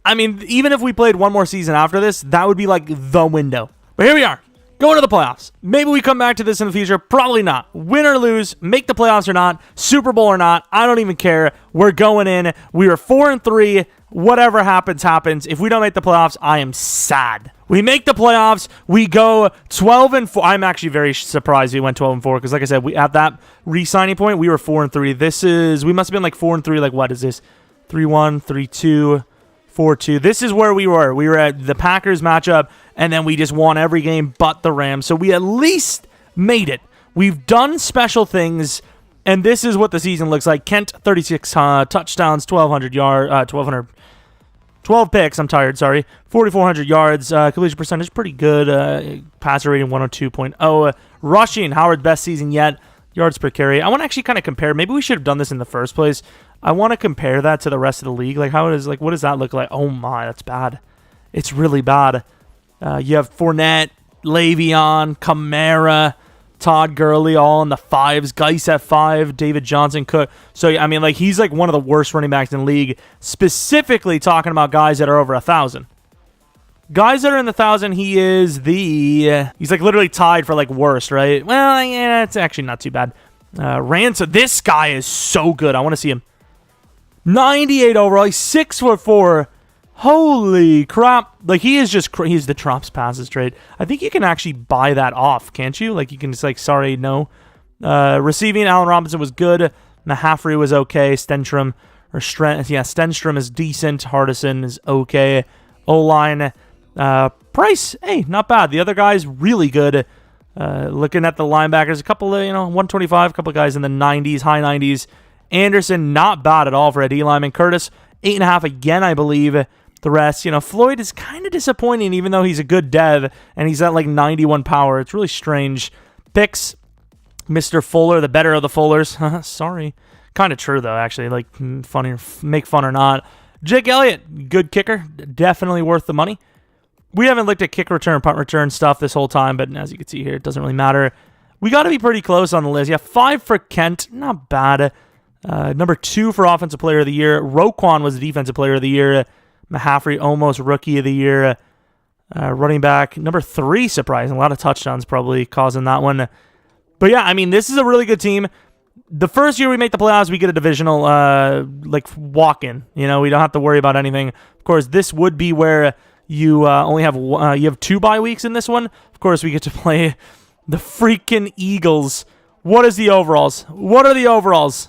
I mean, even if we played one more season after this, that would be like the window. But here we are, going to the playoffs. Maybe we come back to this in the future. Probably not. Win or lose, make the playoffs or not, Super Bowl or not, I don't even care. We're going in. We are 4-3. Whatever happens, happens. If we don't make the playoffs, I am sad. We make the playoffs. We go 12-4. I'm actually very surprised we went 12-4 because, like I said, we at that re-signing point we were 4-3. We must have been like 4-3. Like what is this? 3-1, 3-2, 4-2. This is where we were. We were at the Packers matchup, and then we just won every game but the Rams. So we at least made it. We've done special things, and this is what the season looks like. Kent 36 touchdowns, 12 picks, 4,400 yards, completion percentage, pretty good, passer rating 102.0, rushing, Howard's best season yet, yards per carry. I want to actually kind of compare, maybe we should have done this in the first place. I want to compare that to the rest of the league, like what does that look like? Oh my, that's bad. It's really bad. You have Fournette, Le'Veon, Kamara, Todd Gurley all in the 5s, Geis at 5, David Johnson, Cook. So, I mean, like, he's like one of the worst running backs in the league, specifically talking about guys that are over 1,000. Guys that are in the 1,000, he's like literally tied for like worst, right? Well, yeah, it's actually not too bad. Ransom, this guy is so good. I want to see him. 98 overall, he's 6'4". Holy crap. Like, he's the Trops passes trade. I think you can actually buy that off, can't you? Like, you can just, like, sorry, no. Receiving, Allen Robinson was good. Mahaffrey was okay. Stenstrom is decent. Hardison is okay. O-line. Price, hey, not bad. The other guy's really good. Looking at the linebackers, a couple of, 125, a couple of guys in the 90s, high 90s. Anderson, not bad at all for a D-lineman. Curtis, 8.5 again, I believe. The rest, Floyd is kind of disappointing, even though he's a good dev, and he's at like 91 power. It's really strange. Picks, Mr. Fuller, the better of the Fullers. Sorry. Kind of true, though, actually. Like, funny, make fun or not. Jake Elliott, good kicker. Definitely worth the money. We haven't looked at kick return, punt return stuff this whole time, but as you can see here, it doesn't really matter. We got to be pretty close on the list. Yeah, 5 for Kent. Not bad. Number 2 for Offensive Player of the Year. Roquan was the Defensive Player of the Year. Mahaffrey, almost Rookie of the Year. Running back, number 3, surprising. A lot of touchdowns probably causing that one. But yeah, I mean, this is a really good team. The first year we make the playoffs, we get a divisional walk-in. We don't have to worry about anything. Of course, this would be where you only have you have 2 bye weeks in this one. Of course, we get to play the freaking Eagles. What is the overalls? What are the overalls?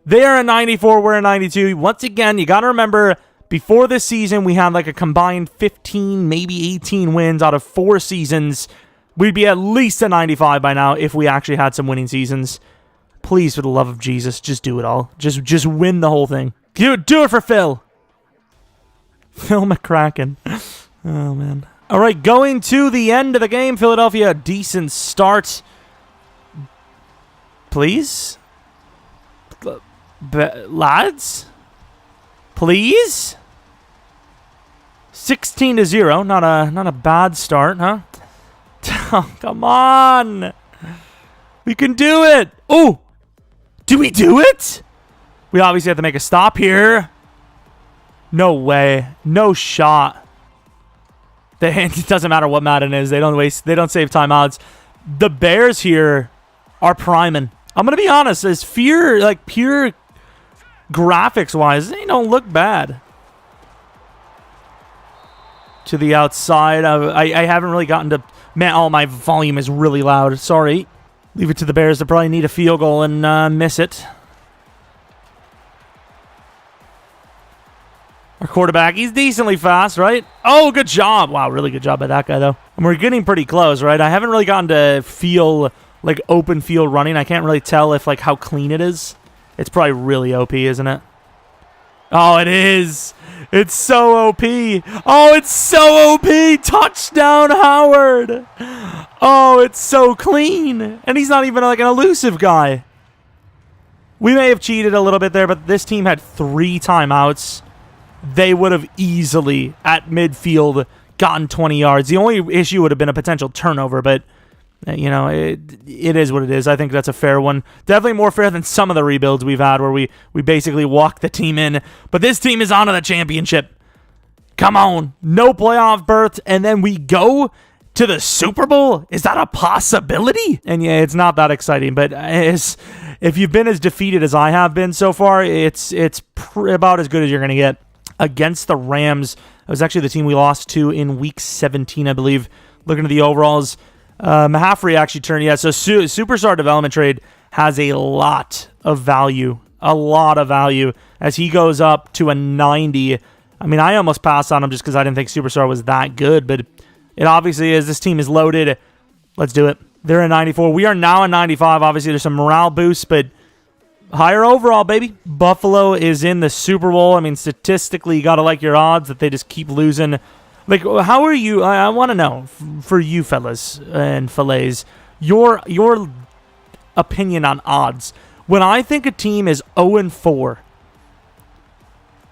They are a 94, we're a 92. Once again, you got to remember, before this season, we had like a combined 15, maybe 18 wins out of 4 seasons. We'd be at least a 95 by now if we actually had some winning seasons. Please, for the love of Jesus, just do it all. Just win the whole thing. Do it for Phil. Phil McCracken. Oh, man. All right, going to the end of the game. Philadelphia, decent start. Please? Lads? Please? 16-0. Not a bad start, huh? Oh, come on. We can do it. Oh, do we do it? We obviously have to make a stop here. No way. No shot. It doesn't matter what Madden is. They don't save timeouts. The Bears here are priming. I'm going to be honest. As pure graphics-wise, they don't look bad. To the outside. I haven't really gotten to... Man, oh, my volume is really loud. Sorry. Leave it to the Bears to probably need a field goal and miss it. Our quarterback, he's decently fast, right? Oh, good job. Wow, really good job by that guy, though. And we're getting pretty close, right? I haven't really gotten to feel like open field running. I can't really tell if like how clean it is. It's probably really OP, isn't it? Oh, it is. It's so OP. Oh, it's so OP. Touchdown, Howard. Oh, it's so clean. And he's not even like an elusive guy. We may have cheated a little bit there, but this team had 3 timeouts. They would have easily, at midfield, gotten 20 yards. The only issue would have been a potential turnover, but, it is what it is. I think that's a fair one. Definitely more fair than some of the rebuilds we've had where we basically walk the team in. But this team is on to the championship. Come on. No playoff berth, and then we go to the Super Bowl? Is that a possibility? And yeah, it's not that exciting, but if you've been as defeated as I have been so far, it's about as good as you're going to get. Against the Rams, It was actually the team we lost to in week 17, I believe. Looking at the overalls, Mahaffrey actually turned, so Superstar Development Trade has a lot of value. As he goes up to a 90. I mean, I almost passed on him just because I didn't think Superstar was that good, but it obviously is. This team is loaded. Let's do it. They're at 94. We are now at 95. Obviously, there's some morale boosts, but higher overall, baby. Buffalo is in the Super Bowl. I mean, statistically, you got to like your odds that they just keep losing. Like, how are you? I want to know, for you fellas and fillets, your opinion on odds. When I think a team is 0-4,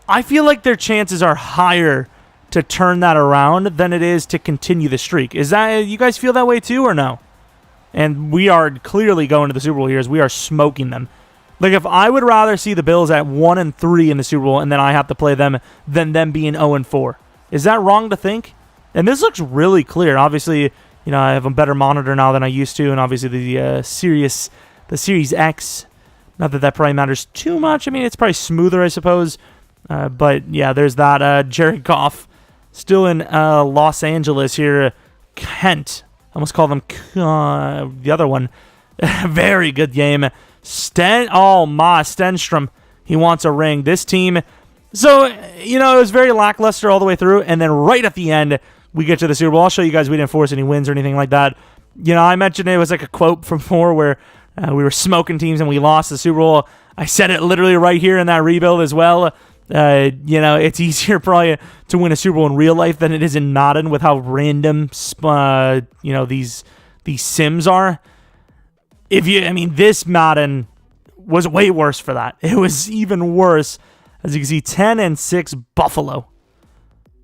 I feel like their chances are higher to turn that around than it is to continue the streak. Is that, you guys feel that way too, or no? And we are clearly going to the Super Bowl here as we are smoking them. Like, if I would rather see the Bills at 1-3 in the Super Bowl and then I have to play them than them being 0-4. Is that wrong to think? And this looks really clear. Obviously, I have a better monitor now than I used to, and obviously the Series X. Not that probably matters too much. I mean, it's probably smoother, I suppose. But yeah, there's that. Jared Goff still in Los Angeles here. Kent. I almost call them the other one. Very good game. Stenstrom. He wants a ring. This team. So, it was very lackluster all the way through. And then right at the end, we get to the Super Bowl. I'll show you guys we didn't force any wins or anything like that. I mentioned it was like a quote from before where we were smoking teams and we lost the Super Bowl. I said it literally right here in that rebuild as well. It's easier probably to win a Super Bowl in real life than it is in Madden with how random, these sims are. This Madden was way worse for that. It was even worse. As you can see, 10-6 Buffalo.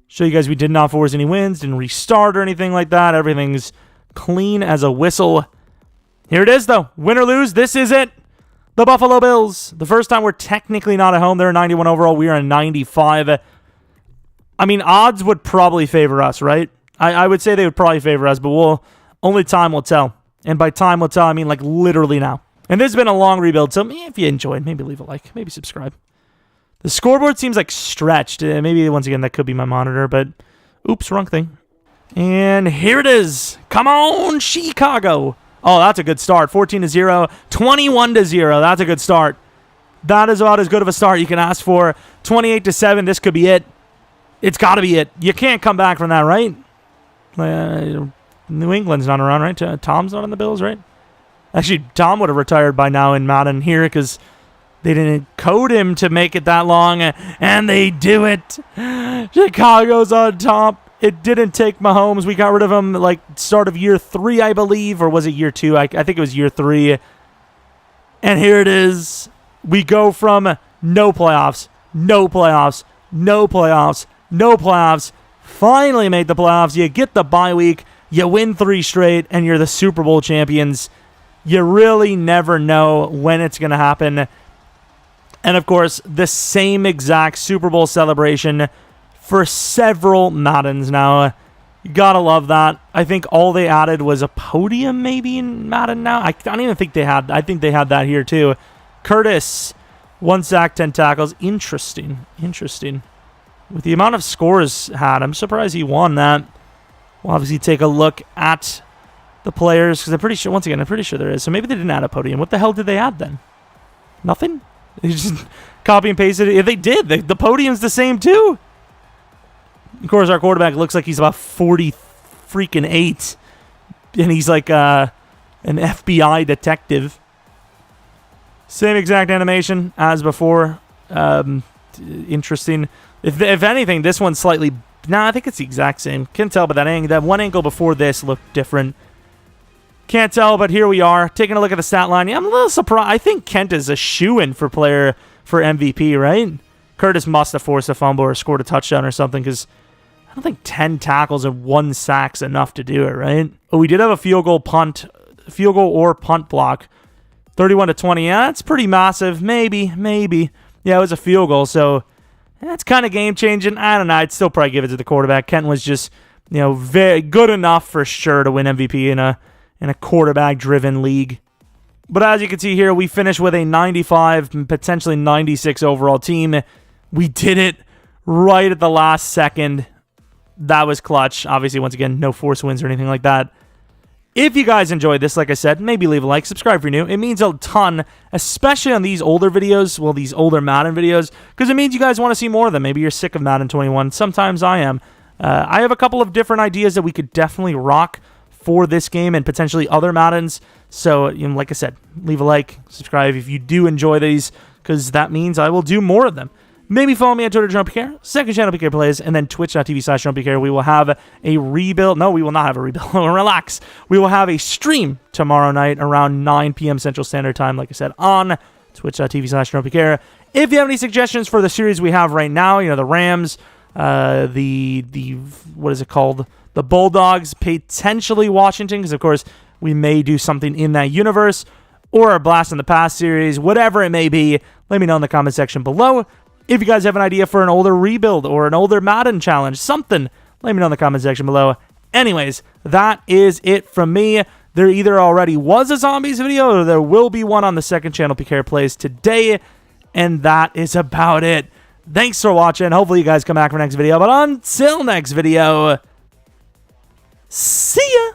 Show you guys we did not force any wins, didn't restart or anything like that. Everything's clean as a whistle. Here it is, though. Win or lose, this is it. The Buffalo Bills. The first time we're technically not at home. They're a 91 overall. We are a 95. Odds would probably favor us, right? I would say they would probably favor us, but only time will tell. And by time will tell, I mean like literally now. And this has been a long rebuild, so if you enjoyed, maybe leave a like, maybe subscribe. The scoreboard seems like stretched. Maybe, once again, that could be my monitor, but oops, wrong thing. And here it is. Come on, Chicago. Oh, that's a good start. 14-0, 21-0. That's a good start. That is about as good of a start you can ask for. 28-7. This could be it. It's got to be it. You can't come back from that, right? New England's not around, right? Tom's not on the Bills, right? Actually, Tom would have retired by now in Madden here because they didn't code him to make it that long, and they do it. Chicago's on top. It didn't take Mahomes. We got rid of him like start of year 3, I believe, or was it year 2? I think it was year 3. And here it is. We go from no playoffs, finally made the playoffs. You get the bye week. You win 3 straight, and you're the Super Bowl champions. You really never know when it's going to happen. And, of course, the same exact Super Bowl celebration for several Maddens now. You gotta love that. I think all they added was a podium maybe in Madden now. I don't even think they had. I think they had that here too. Curtis, 1 sack, 10 tackles. Interesting. With the amount of scores had, I'm surprised he won that. We'll obviously take a look at the players because I'm pretty sure, once again, I'm pretty sure there is. So maybe they didn't add a podium. What the hell did they add then? Nothing? They just copy and pasted it. Yeah, they did. The podium's the same too. Of course, our quarterback looks like he's about 48, and he's like an FBI detective. Same exact animation as before. Interesting. If anything, this one's slightly. No, I think it's the exact same. Can't tell, but that one angle before this looked different. Can't tell, but here we are taking a look at the stat line. Yeah, I'm a little surprised. I think Kent is a shoo-in for MVP, right? Curtis must have forced a fumble or scored a touchdown or something because I don't think 10 tackles and 1 sack's enough to do it, right? Oh, we did have a field goal or punt block. 31-20. Yeah, that's pretty massive. Maybe. Yeah, it was a field goal, so that's kind of game-changing. I don't know. I'd still probably give it to the quarterback. Kent was just, very good enough for sure to win MVP in a quarterback-driven league. But as you can see here, we finished with a 95, potentially 96 overall team. We did it right at the last second. that was clutch. Obviously, once again, no force wins or anything like that. If you guys enjoyed this, like I said, maybe leave a like, subscribe if you're new. It means a ton, especially on these older videos, well, these older Madden videos, because it means you guys want to see more of them. Maybe you're sick of Madden 21. Sometimes I am. I have a couple of different ideas that we could definitely rock for this game and potentially other Maddens. So, like I said, leave a like, subscribe if you do enjoy these, because that means I will do more of them. Maybe follow me on Twitter, Jeromepkr, second channel PK Plays, and then twitch.tv/Jeromepkr. We will have a rebuild. No, we will not have a rebuild. Relax. We will have a stream tomorrow night around 9 p.m. Central Standard Time, like I said, on twitch.tv/Jeromepkr. If you have any suggestions for the series we have right now, the Rams, what is it called? The Bulldogs, potentially Washington, because of course we may do something in that universe, or a Blast in the Past series, whatever it may be, let me know in the comment section below. If you guys have an idea for an older rebuild or an older Madden challenge, something, let me know in the comment section below. Anyways, that is it from me. There either already was a Zombies video or there will be one on the second channel PK Plays today, and that is about it. Thanks for watching. Hopefully you guys come back for next video, but until next video, see ya!